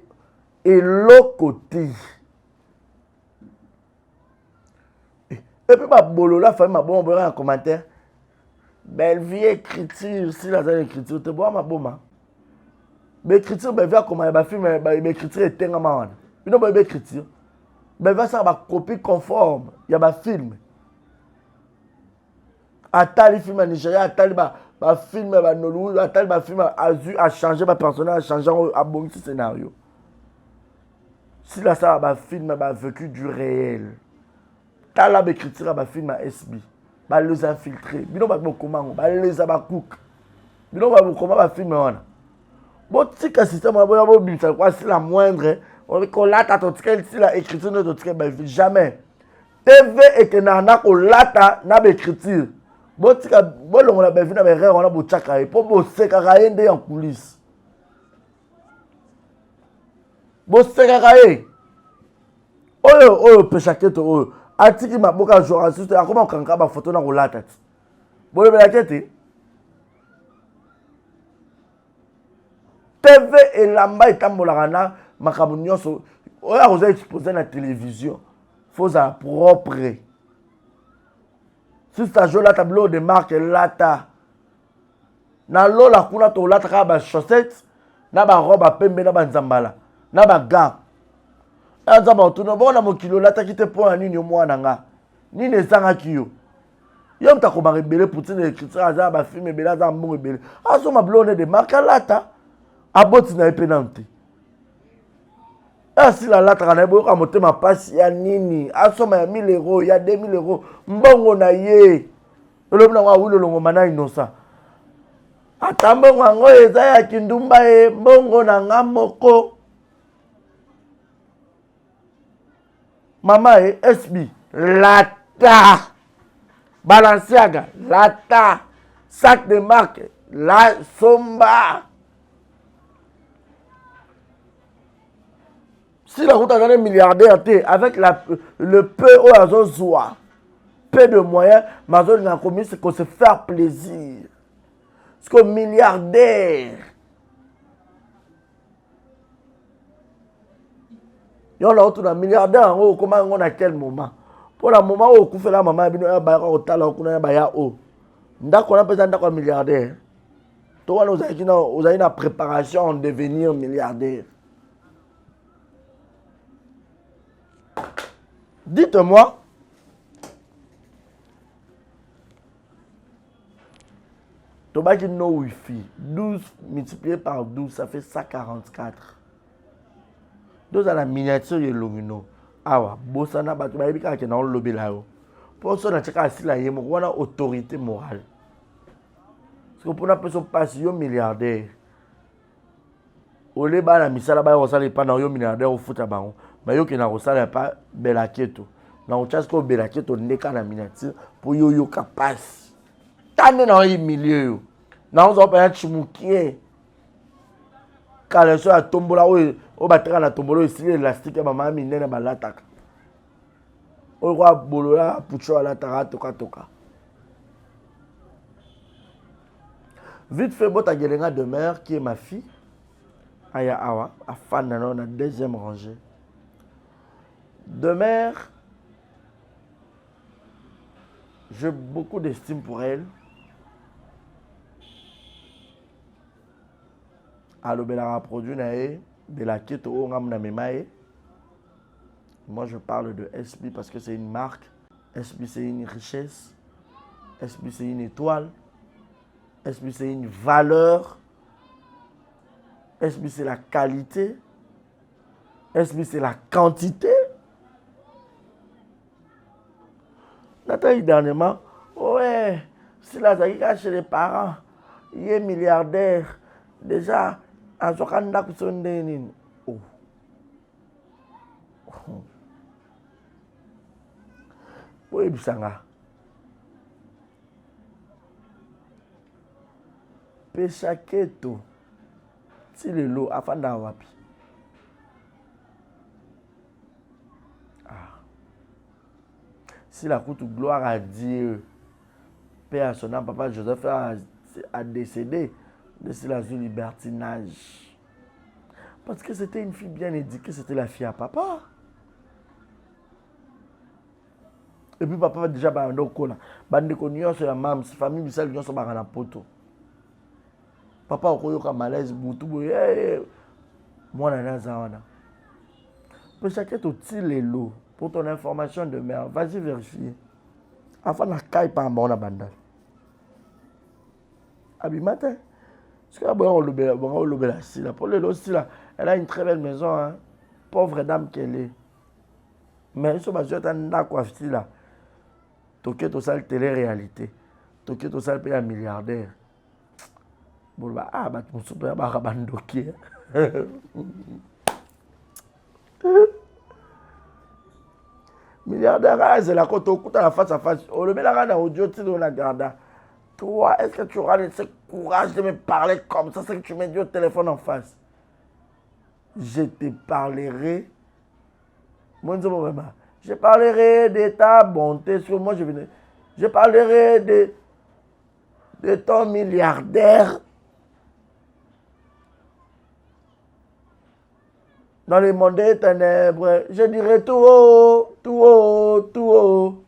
puis ma bolo la famille ma bon en commentaire. Belle vie écriture, si la écriture te bois ma boma. Mais écriture belle vie comment ba film ba écriture est tellement une bonne écriture. Ben va ça va copie conforme, il y a un film. Atali film à Nigeria, Atali ba film à Nollywood, Atali ba film a changé ma personnage, a changé a bon scénario. Si là ça va film a vécu du réel. Tala ba écriture ba film à SB, ba les infiltrés. Bino ba comment, ba les abakouk. Bino ba comment ba film wana. Bon tika système ba bo bimsa quoi c'est la moindre. On kolata to tikel si la écriture ne to tikel ba jamais. TV et que nana kolata na ba écriture. Bo tika bo longo la ba vina ba rere on a bo chaka e po bo seka kaende en coulisses. Bo seka kae. Oyo peshaketo oyo. Atiki maboka journaliste akoma kanka ba photo na kolata. Bo le ba kete. TV et lamba etambolaka na makambo nyonso oyo akoza exposé na télévision faut à propre si ça joue la tableau de marque lata na lola kuna to lata ka ba chaussettes na ba robe a pembe na ba nzambala na ba gants nzamba to no bona mokilo lata kite po nini mwana nga nini ezanga kiyo yo mtako ba rebele poutine écriture aza ba film ebela za mbongo ebele aso ma blonde de marque lata aboti na epenante. Si la lata kana ebo ka motema pasi ya nini asoma ya 1000 euros ya 2000 euros mbongo na ye lobi na wa wilo longo mana inosa atambo ngo eza ya kindumba e mbongo na ngamoko mama SB lata Balenciaga lata sac de marque la somba. Si la route a gagné milliardaire, avec le peu au Azozoa, peu de moyens, ma zone a commis c'est qu'on se faire plaisir. Parce que milliardaire, il y a un milliardaire, comment on a quel moment? Pour le moment où on fait la maman, il y a un milliardaire. Toi, nous avons une préparation de devenir milliardaire. Dites-moi, Tobaki no Wi-Fi, 12 multiplié par 12, ça fait 144. Deux à la miniature et l'omino. Awa, Bossana, Batubika, qui est dans le lobby là-haut. Pour ça, on a checké la yémo, on a autorité morale. Parce que pour une personne passion milliardaire, au lieu de la misala, on ne pas un milliardaire au foot à baron. Mais yo qui n'a pas belaketo. Na ochasko belaketo neka na miniature pour yo capable. Tane na yi milieu. Na on pa chimukie. Kala so a tombola o batera na tombolo ici élastique mama minene balataka. O kwa bolola pucho ala tara toka toka. Vite fait, Bota Gelenga demeure, qui est ma fille. Aya Awa, à Fanana, on a deuxième rangée. Demeure, j'ai beaucoup d'estime pour elle. Alobela produit de la Keto Ongamna Memae. Moi, je parle de SB parce que c'est une marque. SB, c'est une richesse. SB, c'est une étoile. SB, c'est une valeur. SB, c'est la qualité. SB, c'est la quantité. Nathalie, dernièrement, ouais, si la Zaïka chez les parents, il est milliardaire. Déjà, en Zokanda Kusondenin. Oh. Oui, Bissanga. Peshaketo. Si le lot, afanda wapi. Si la coûte gloire à Dieu, Père à son âme, papa Joseph a décédé de ce libertinage. Parce que c'était une fille bien éduquée, c'était la fille à papa. Et puis papa déjà bande okona bande konyo sur la mam famille bisal nyo so bangana poto papa okoyoka malaise butu boye mwana naza wana pour chaque outil lelo pour ton information de mère vas-y vérifier afin na kai pa mbona bandal abimate ce que bon lobela si la pour le aussi là elle a une très belle maison hein pauvre dame qu'elle est mais so ba jota ndako afiti là toke to sal télé-réalité. Toke to sal paye milliardaire. Bon bah ah bah mon super bah rabandoki. Milliardaire c'est la côte au coup la face à face. On le met là dans audio tu dans la garde. Toi est-ce que tu auras ce courage de me parler comme ça c'est que tu mets du téléphone en face. Je te parlerai. Mon Dieu vraiment. Je parlerai de ta bonté sur moi. Je parlerai de ton milliardaire. Dans le monde des ténèbres, je dirai tout haut, tout haut, tout haut.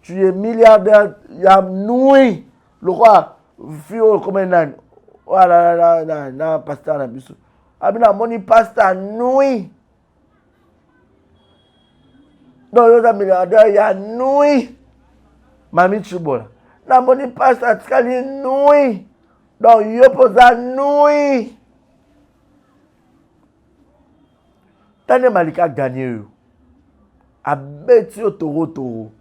Tu es milliardaire, il y a noué. Le roi, fio comme un âne. Voilà, là, pasteur, là, bisou. Abina, moni pasteur, noué. Non, il y a milliardaire, il y a noué. Mami Chubola. Na moni pasteur, tkali noué. Donc, il y a posa noué. Tane Malika gagné. A beti au toro.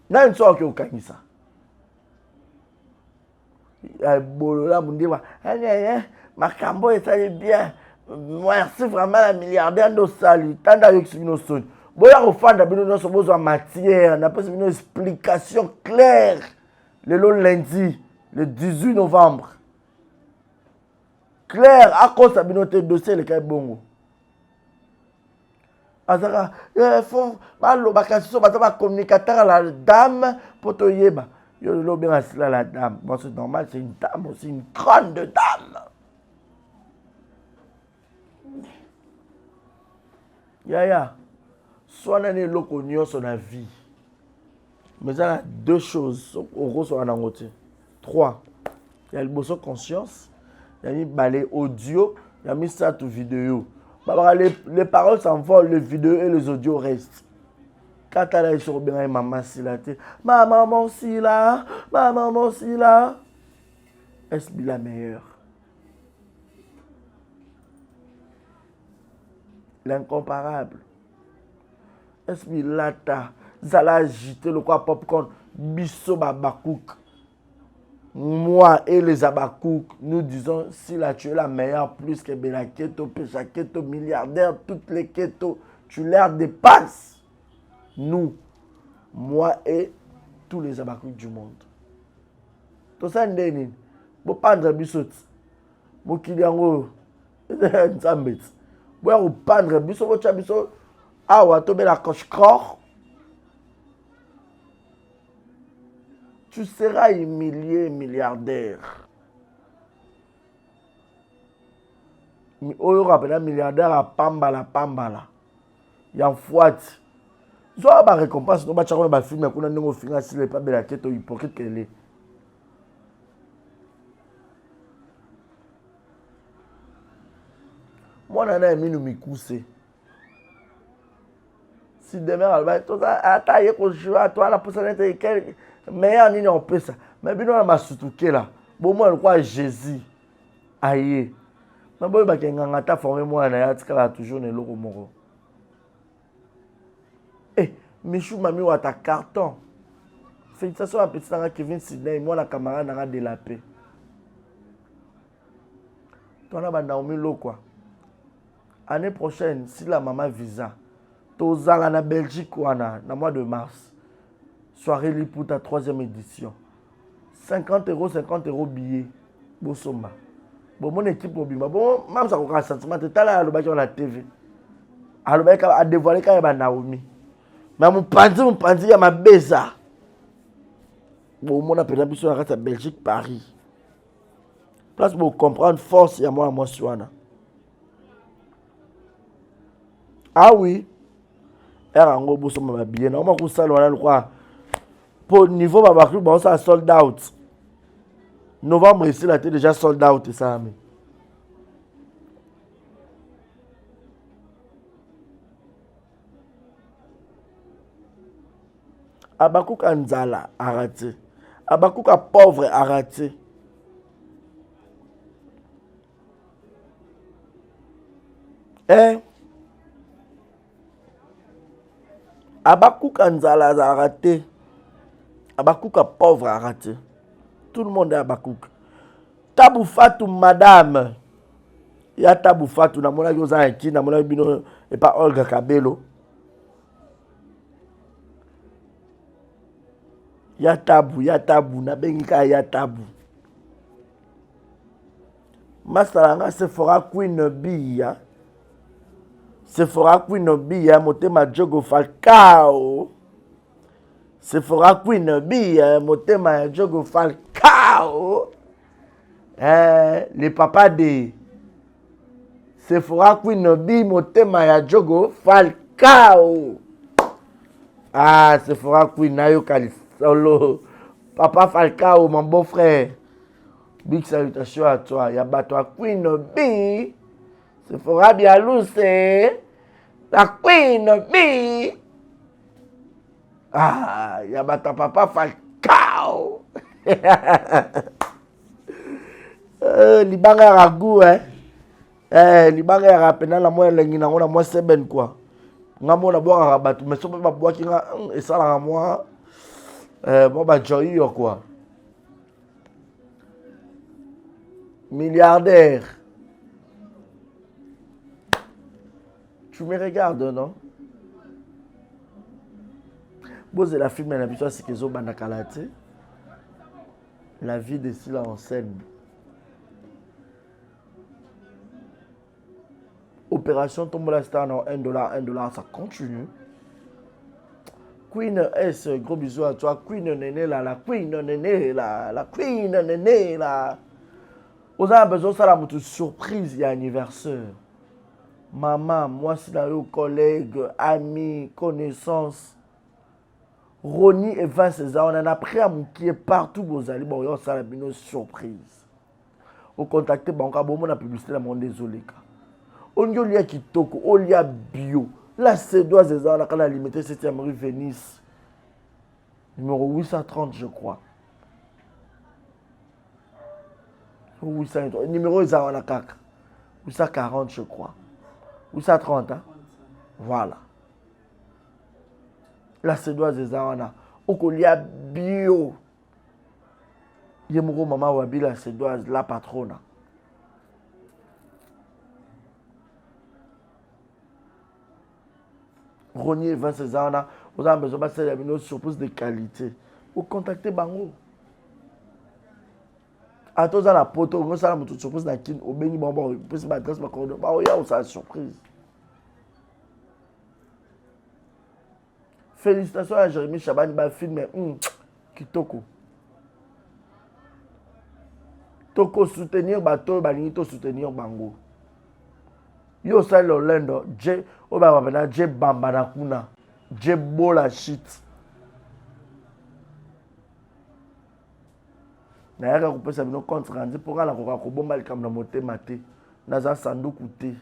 N'a une sorte qui au kanisa. Bolola Mundiwa. Makambo est allé bien. Merci vraiment la milliardaire de Sali. Tant d'explications. Boya au fan d'abino nous sommes besoin matière. On a pas une explication claire. Le lundi, le 18 novembre. Claire, à cause de notre dossier, le cas bongo. Azara, il faut le communicateur à la dame pour te yeba. Yo le bien à la dame. Bon, c'est normal, c'est une dame aussi, une grande dame. Yaya, soit on est loco sur la vie. Mais il y a deux choses au gros sur la côté. 3. Il y a le bosso conscience. Il y a mis balai audio, il y a mis ça tout vidéo. Les paroles s'envolent, les vidéos et les audios restent. Quand tu as sur bien maman si là, maman si là, maman si là. Est-ce que la meilleure? L'incomparable. Est-ce que là ta zala agité le quoi popcorn bisso babakouk. Moi et les Abakouk, nous disons, si là tu es la meilleure, plus que Bela Keto, Pécha Keto, milliardaire, toutes les Keto, tu leur dépasses. Nous, moi et tous les Abakouk du monde. Tout ça, c'est un peu prendre bisot. Bon, qu'il y a un zambet. Bon, prendre bisot, bisot. Ah, ouais, tu mets la coche corps. tu seras humilié, milliardaire. Oyo rappelle milliardaire à pambala. Il y a un fouat. Soit ba récompense, no ba chakome ba film kuna ndingo finga si le pas bela tête hypocrite qu'elle est. Moi nana minu mikuse. Si demain alba to ata ye ko joie toi la possibilité quel meilleur nini on peut ça. Mais bino na masutuke là. Bon moi quoi Jésus. Aïe. Na boy ba kenga ta formé moi na ya tika toujours ne loko moko. Eh, Michou m'a mis à ta carton. Félicitations à petit Kevin Sidney, moi la camarade n'a de la paix. Toi là, Naomi Lo quoi. Année prochaine, si la maman visa, Tozala na Belgique ou na mois de mars. Soirée li pour ta 3e édition. 50 €, billet. Bosomba. Bon, mon équipe au bima. Bon, même ça a un sentiment. Tu as là, à la TV. Alors, a dévoilé quand il y a Naomi. Mais mon pandi, il y a ma beza. Bon, mon appel à Belgique, Paris. Place pour comprendre force, il y a moi, Suana. Ah oui. Elle a un gros bout sur ma billet. Non, moi, ça, on quoi. Pour niveau, ma club, bon, ça sold out. Novembre, ici, là, t'es déjà sold out, et ça, mais. Abakuka Nzala a raté. Abakuka pauvre a raté. Eh? Abakuka Nzala a raté. Abakuka pauvre a raté. Tout le monde est Abakuka. Tabou Fatou, madame. Il y a Tabou Fatou. Na mona yoza inki. Na mona bino. Et pas Olga Kabelo. Ya tabu, na bengika ya tabu. Masaranga Sephora Queen Bia. Sephora Queen Bia, motema Jogo Falcao. Sephora Queen Bia, motema Jogo Falcao. Le papa de Sephora Queen Bia, motema ya Jogo Falcao. Ah, Sephora Queen Nayo Calif. Solo, Papa Falcao, mon beau-frère. Big salutations à toi. Y'a toi, Queen B. C'est fera bien lousse. La Queen B. Ah, y'a ta Papa Falcao. Libanga Ragou, hein. Libanga Rapena, la moelle, la moi, c'est ben quoi. Ngamo na boire rabat, mais si on peut pas boire qui et ça la moi. Bon bah joyeux quoi. Milliardaire. Tu me regardes, non? Bon, c'est la film, l'habitude, c'est qu'ils ont banakalate. La vie de Sila en scène. Opération Tombola Star, non, $1, ça continue. Queen S, gros bisous à toi. Queen Néné là, la Queen Néné là, la Queen Néné là. Vous avez besoin de ça, la surprise, il y a anniversaire. Maman, moi, c'est là, collègues, amis, connaissances. Ronnie et Van César, on en a pris à mon qui est partout, vous allez, bon, ça a une surprise. Vous contactez, bon, on a publicité, là, mon désolé. On y a qui toque, on y a bio. La Cédoise des Arts, la limité, c'était à rue Venise. Numéro 830, je crois. 830. Numéro 840, je crois. 830, hein? Voilà. La Cédoise des Arts, on y a bio. Yemuro Maman Wabi, la Cédoise, la patronne. Ronier 20 César, vous avez besoin de faire une surprise de qualité. Vous contactez Bango. À tous la poto, vous avez une surprise de qualité. Au béni, bon, vous pouvez adresse ma coordonnée. Bah, oui, ça surprise. Félicitations à Jérémy Chaban, bah, film, Kitoko. toko soutenir bato balingi to soutenir bango. Yo sa lolendo je o ba bana je bamba na kuna je bola shit. Na yaka kupesa bino contre randi pour la ko bomba likam na motema te naza sanduku te.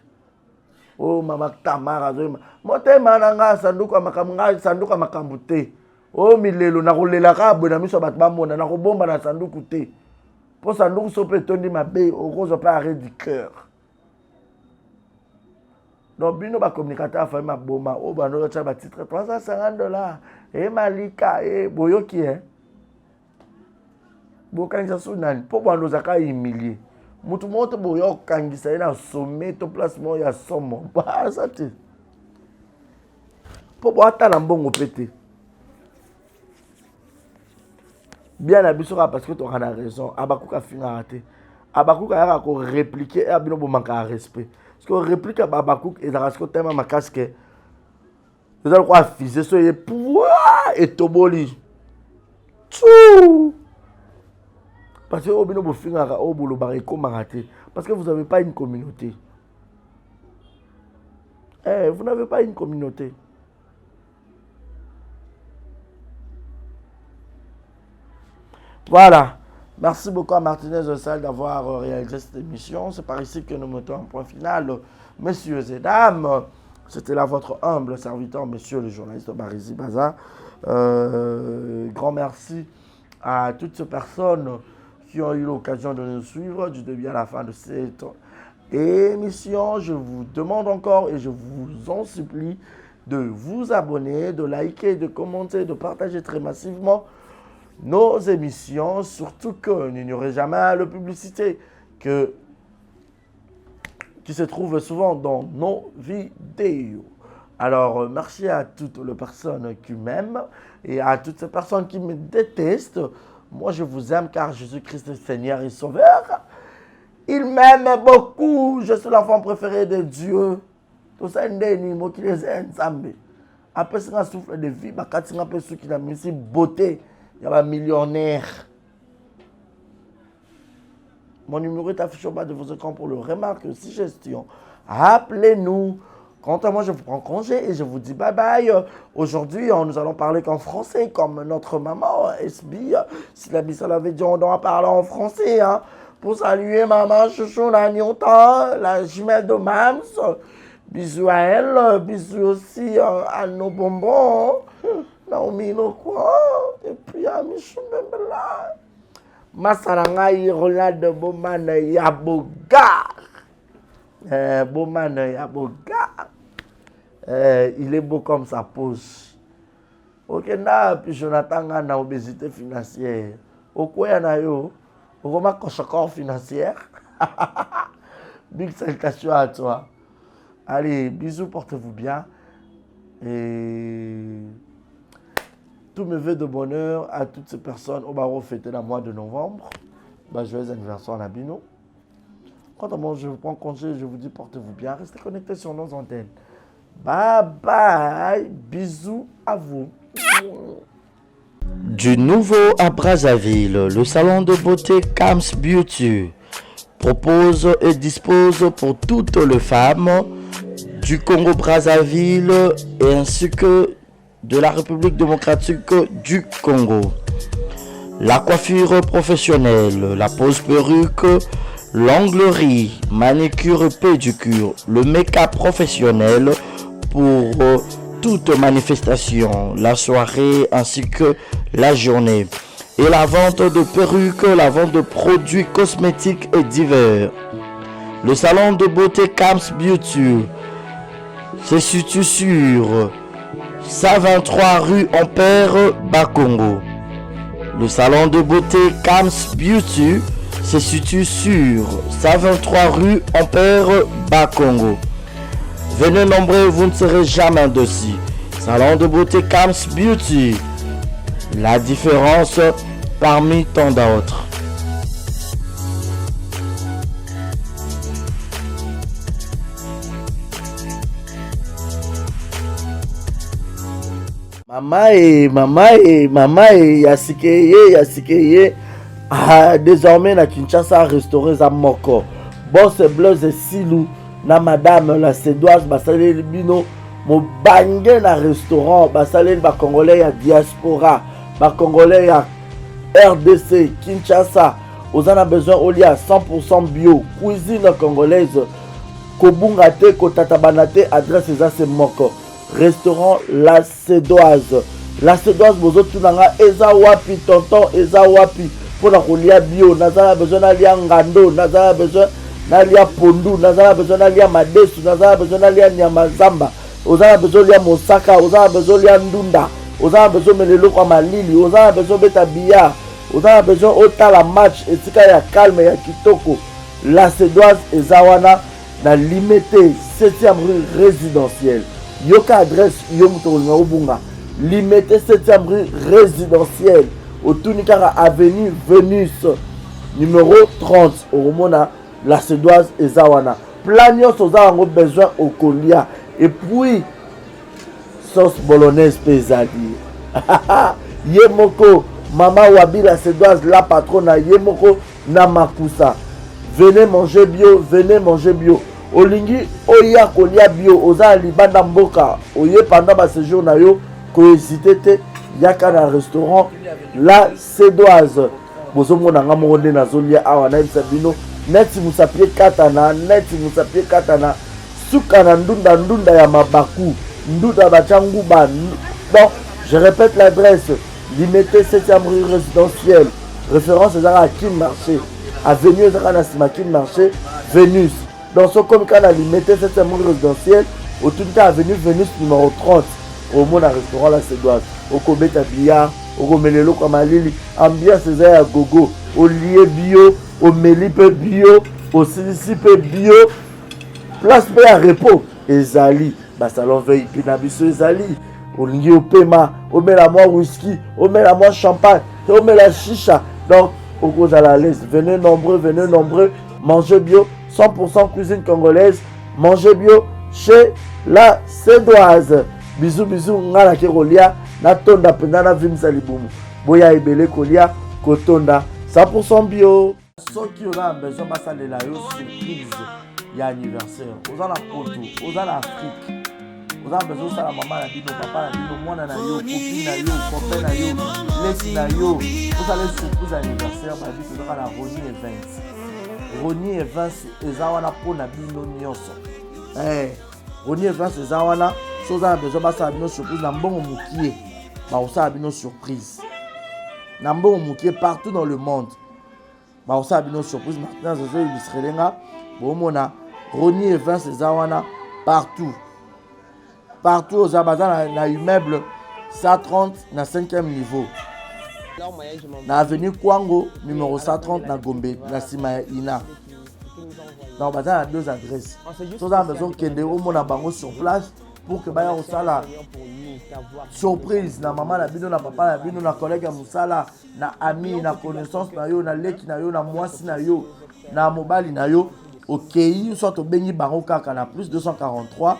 Oh mama Tamara zo motema na nga sanduku amakamnga sanduku makambu te. Oh milelo na kolela ka bona miso bat bamona na ko bomba na sanduku te. Po sanduku so pe tondi mabe o kozo pa arrêt du cœur. Donc bino ba communicateur fa ma boma o bano ya ba titre $350 et malika et boyoki hein. Bokangisa sunani po bano zaka humilier. Mutu moto boyo kangisa ina sommet to placement ya somo. Ba ça te. Po bo atala mbongo pété. Bien abisora parce que tu as raison. Abakuka finga raté. Abakuka yaka ko répliquer et bino bo manka respect. Parce que réplique à Babakouk et dans ce côté ma casque. Vous allez quoi fiser so et pouvoir et toboli. Tchou. Parce que obino bo finga o bolo bare ko maraté parce que vous n'avez pas une communauté. Vous n'avez pas une communauté. Voilà. Merci beaucoup à Martinez Ossal d'avoir réalisé cette émission. C'est par ici que nous mettons un point final. Messieurs et dames, c'était là votre humble serviteur, monsieur le journaliste Barizi Baza. Grand merci à toutes ces personnes qui ont eu l'occasion de nous suivre du début à la fin de cette émission. Je vous demande encore et je vous en supplie de vous abonner, de liker, de commenter, de partager très massivement nos émissions, surtout qu'il n'y aurait jamais la publicité qui se trouve souvent dans nos vidéos. Alors, merci à toutes les personnes qui m'aiment et à toutes ces personnes qui me détestent. Moi, je vous aime car Jésus-Christ est Seigneur et Sauveur. Il m'aime beaucoup. Je suis l'enfant préféré de Dieu. Tout ça, c'est un mot qui les aime. Après, c'est un souffle de vie. C'est un peu ceux qui ont mis beauté. Il y a un millionnaire. Mon numéro est affiché au bas de vos écrans pour le remarque, suggestion. Appelez-nous. Quant à moi, je vous prends congé et je vous dis bye bye. Aujourd'hui, nous allons parler qu'en français, comme notre maman, SB. Si la bise l'avait dit, on doit parler en français. Hein, pour saluer maman Chouchou Nagnotan, la jumelle de Mams. Bisous à elle, bisous aussi à nos bonbons. Naomi Lokwa, et puis à Michou Membela. Masaranga Ronald Boman Yaboga. Boman Yaboga. Il est beau comme sa pose. Ok, puis Jonathan a une obésité financière. Au quoi y en a eu? Au comment corps financière? Big salutations à toi. Allez, bisous, portez-vous bien. Et tous mes vœux de bonheur à toutes ces personnes au barreau fêté le mois de novembre. Joyeux anniversaire à Nabino. Quant à moi, je vous prends congé, je vous dis portez-vous bien. Restez connectés sur nos antennes. Bye bye. Bisous à vous. Du nouveau à Brazzaville, le salon de beauté Kams Beauty propose et dispose pour toutes les femmes du Congo-Brazzaville et ainsi que de la République démocratique du Congo. La coiffure professionnelle, la pose perruque, l'onglerie, manicure et pédicure, le make-up professionnel pour toute manifestation, la soirée ainsi que la journée. Et la vente de perruques, la vente de produits cosmétiques et divers. Le salon de beauté Kams Beauty se situe sur 123 rue Ampère, Bakongo. Le salon de beauté Kams Beauty se situe sur 123 rue Ampère, Bakongo. Venez nombreux, vous ne serez jamais dessus. Salon de beauté Kams Beauty. La différence parmi tant d'autres. Mama, yasikeye. Désormais na Kinshasa restauré za moko. Boss Blaise Silou na madame la Sédoise basaleli bino mobange na restaurant basaleli ba congolais ya diaspora, ba congolais ya RDC Kinshasa. Vous en avez besoin au lieu à 100% bio, cuisine congolaise, kobunga te kotatabana te, adresse c'est moko. Restaurant La Sédoise. La Sédoise bozo tunanga eza wapi tonton eza wapi pour la kolia bio, nazala besoin d'alia ngando, nazala besoin d'alia pondu, nazala besoin d'alia madesu, nazala besoin d'alia nyamazamba, ozala besoin d'alia mosaka, ozala besoin d'alia ndunda, ozala besoin melelo kwa malili, ozala besoin beta billard. Vous avez besoin autant la match et si il y a calme et kitoko. La Sédoise et Zawana na limité 7e rue résidentielle. Yoka adresse Yomutoronga Obunga. Limité 7e rue résidentielle. Au Tunikara avenue Vénus. Numéro 30. Au Romona La Sédoise et Zawana. Plagnos aux avons besoin au Kolia. Et puis sauce bolognaise pesadi. Yemoko. Maman Wabi La Sédoise, la patronne à Yemoko Namakusa. Venez manger bio, venez manger bio. Olingi, Oya Kolia bio, Oza Libanda Mboka. Oye pendant ma séjour na yo, cohésité te, yaka na restaurant La Sédoise. Bozo mona ngamonde na zolia awana ibsabino. Neti musapie katana, neti musapie katana. Suka na ndunda ya mabaku. Ndunda bachangu ba. Non, je répète l'adresse. Limité 7e rue résidentielle. Référence à Kin Marché. Avenue Zakanasima Kin Marché. Vénus. Dans ce comme cas, limité 7e rue résidentielle. Au tout cas, avenue Vénus numéro 30. Au monde à restaurant La Sédoise. Au Kobeta Billard. Au Gomelelo Kamalili. Ambiance César à Gogo. Au Lié Bio. Au Mélipe Bio. Au Silicipe Bio. Place P à repos. Ezali. Salon veille. Pinabiso Ezali. Olingi au paiement, on met la moi whisky, on met la moi champagne, on met la chicha. Donc, au cause à la laisse, venez nombreux, mangez bio, 100% cuisine congolaise, mangez bio chez La Sédoise. Bisous, ngala kerolia, na tonda pendana vim salibumu. Boya ebele kolia, kotonda, 100% bio. Ceux qui ont besoin de passer la surprise, il y a anniversaire. Aux en Poto, aux en Afrique. Vous avez besoin de la maman, la bino, papa, la bino, moi, na yo, copine, na yo, copain, na yo, laisse na yo. Vous allez surprise anniversaire, ma vie, vous aurez la Ronnie Events. Ronnie Events, ezawana pour na bino nyonso. Ronnie Events, ezawana, si vous avez besoin de la bino surprise, na mbongo mukie, bah vous avez bino surprise. Na mbongo mukie partout dans le monde. Bah vous avez bino surprise, maintenant, vous avez illustré là, bon, mona, Ronnie Events, ezawana, partout. Partout aux abazans, na immeuble 130 na 5e niveau. Na avenue Kwango, numéro 130 na Gombe, na Sima Ina. Donc, on a 2 adresses. Si vous avez besoin de mon bango sur place pour que vous ayez la surprise. Na maman, na bino, na papa, na bino, na collègue, na musala, na ami, na connaissance, na yo, na leki, na yo, na mwasi, na yo, na mobali, na yo. Ok, soit au Bengi Bango Kaka, na plus 243.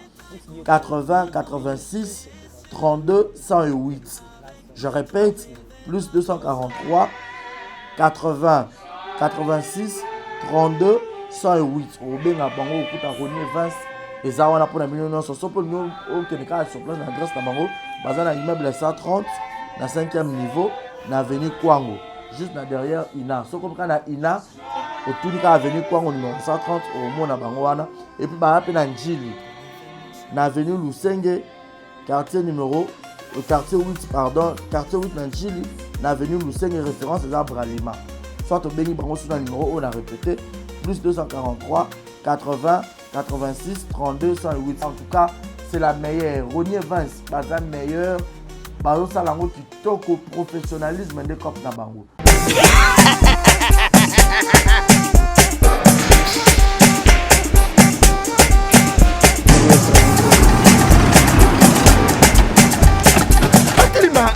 80 86 32 108. Je répète, plus 243 80 86 32 108. Au Benga Bango, au Ronnie Events, et Zawana pour la million sur place na adresse na Bango, bazana immeuble 130 na 5e niveau, na avenue Kwango, juste na derrière Ina. So comme quand na Ina, au tout cas avenue Kwango numéro 130 au monde na Bango wana, et puis ba na Njili. Na avenue Lusenge, quartier 8 Nanjili, na avenue Lusenge, référence à Bralima. Soit au Béni Brango sur le numéro, on a répété, plus 243 80 86 32 108. En tout cas, c'est la meilleure. Ronnie Events, la meilleure. Bazo Salango qui toque au professionnalisme des copes na Bango.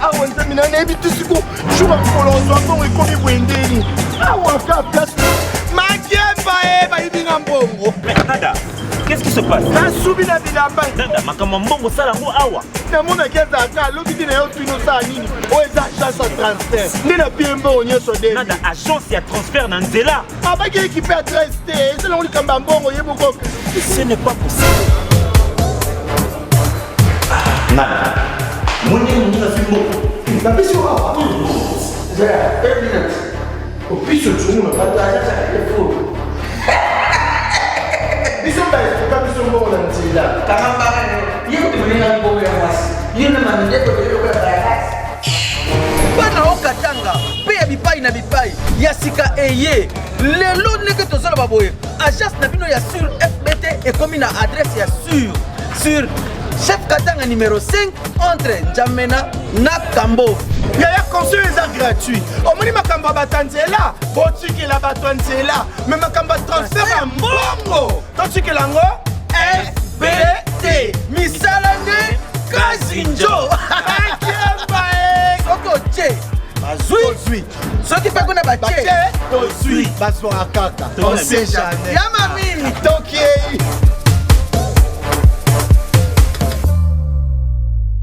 awa nzambe na nayebi tusiku jour akolonzo mbongo ekomi bwendeni awa ka place makemba bayibi nga mbongo. Nada, qu'est-ce qui qui se passe? nasubi na bilamba Nada makambo mbongo sala ngo awa. namonaki ezalaka alobi ntina yo tuni osala nini oyo eza agence ya transfert nde na pie mbongo nyonso de Nada agence ya transfert na nzela. abaki ekipe adresse te ezelango likambo ya mbongo ye moko Ce n'est pas possible. Nana, moni munga fi mbongo. napesi yo awa zaya 1 minute opisi otungu na bato aza telefone biso baekoka biso mbongo na nzela Kangambaka ye kuti munenga mbongo ya mwasi. Yule mandeko tele kwa bayasi. bana okatanga mpe ya bipai na bipai ya sika eye lelo ndenge tozala baboye agence na bino ya sur fbt ekomi na adresse ya sur chef katanga numéro 5 entre njamena na kambo yaya conseil eza gratuit omoni makambo ya bato ya nzela botikela bato ya nzela me makambo ya transfert ya mbongo totikela yango fbt misala nde kasi njo soko tie bazwi soki mpe kuna batie tozwi bazwaka kaka on sait jamais ya mami tokei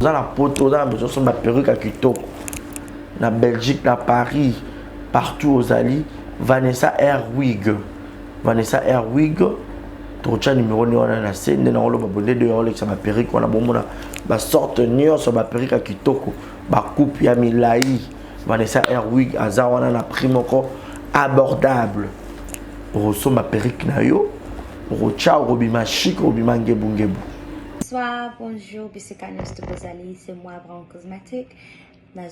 oza na poto oza na besoin so baperruke ya kitoko na Belgique na Paris partout ozali Vanessa Air Wig tokotia numero ni wana na se nde nango loba bonde de olekisa baperruke wana bomona basorte nyonso baperruke ya kitoko bakupe ya milai Vanessa Air Wig aza wana na prix moko abordable okosomba perruke na yo okotia okobima chic okobima ngebungebu. Bonsoir, bonjour, Bissekanos de Bozali, c'est moi, Brown Cosmétique.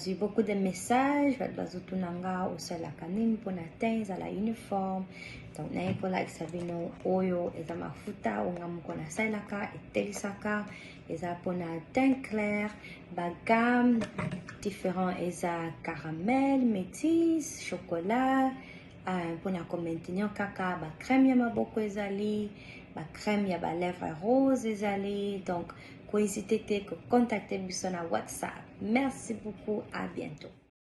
J'ai eu beaucoup de messages, Bazutunanga, au sol la canine, pour atteindre à la uniforme. Donc, n'a pas like Sabino, Oyo, et ma futa, ou Namukona Sailaka, et Telisaka, et ça pour teint clair, bagam, différents, et ça caramel, métis, chocolat, pour maintenir caca, ba crème, yama beaucoup, ezali. Ma crème, ya ba lèvres rose ezali. Donc, n'hésitez pas à contacter sur WhatsApp. Merci beaucoup, à bientôt.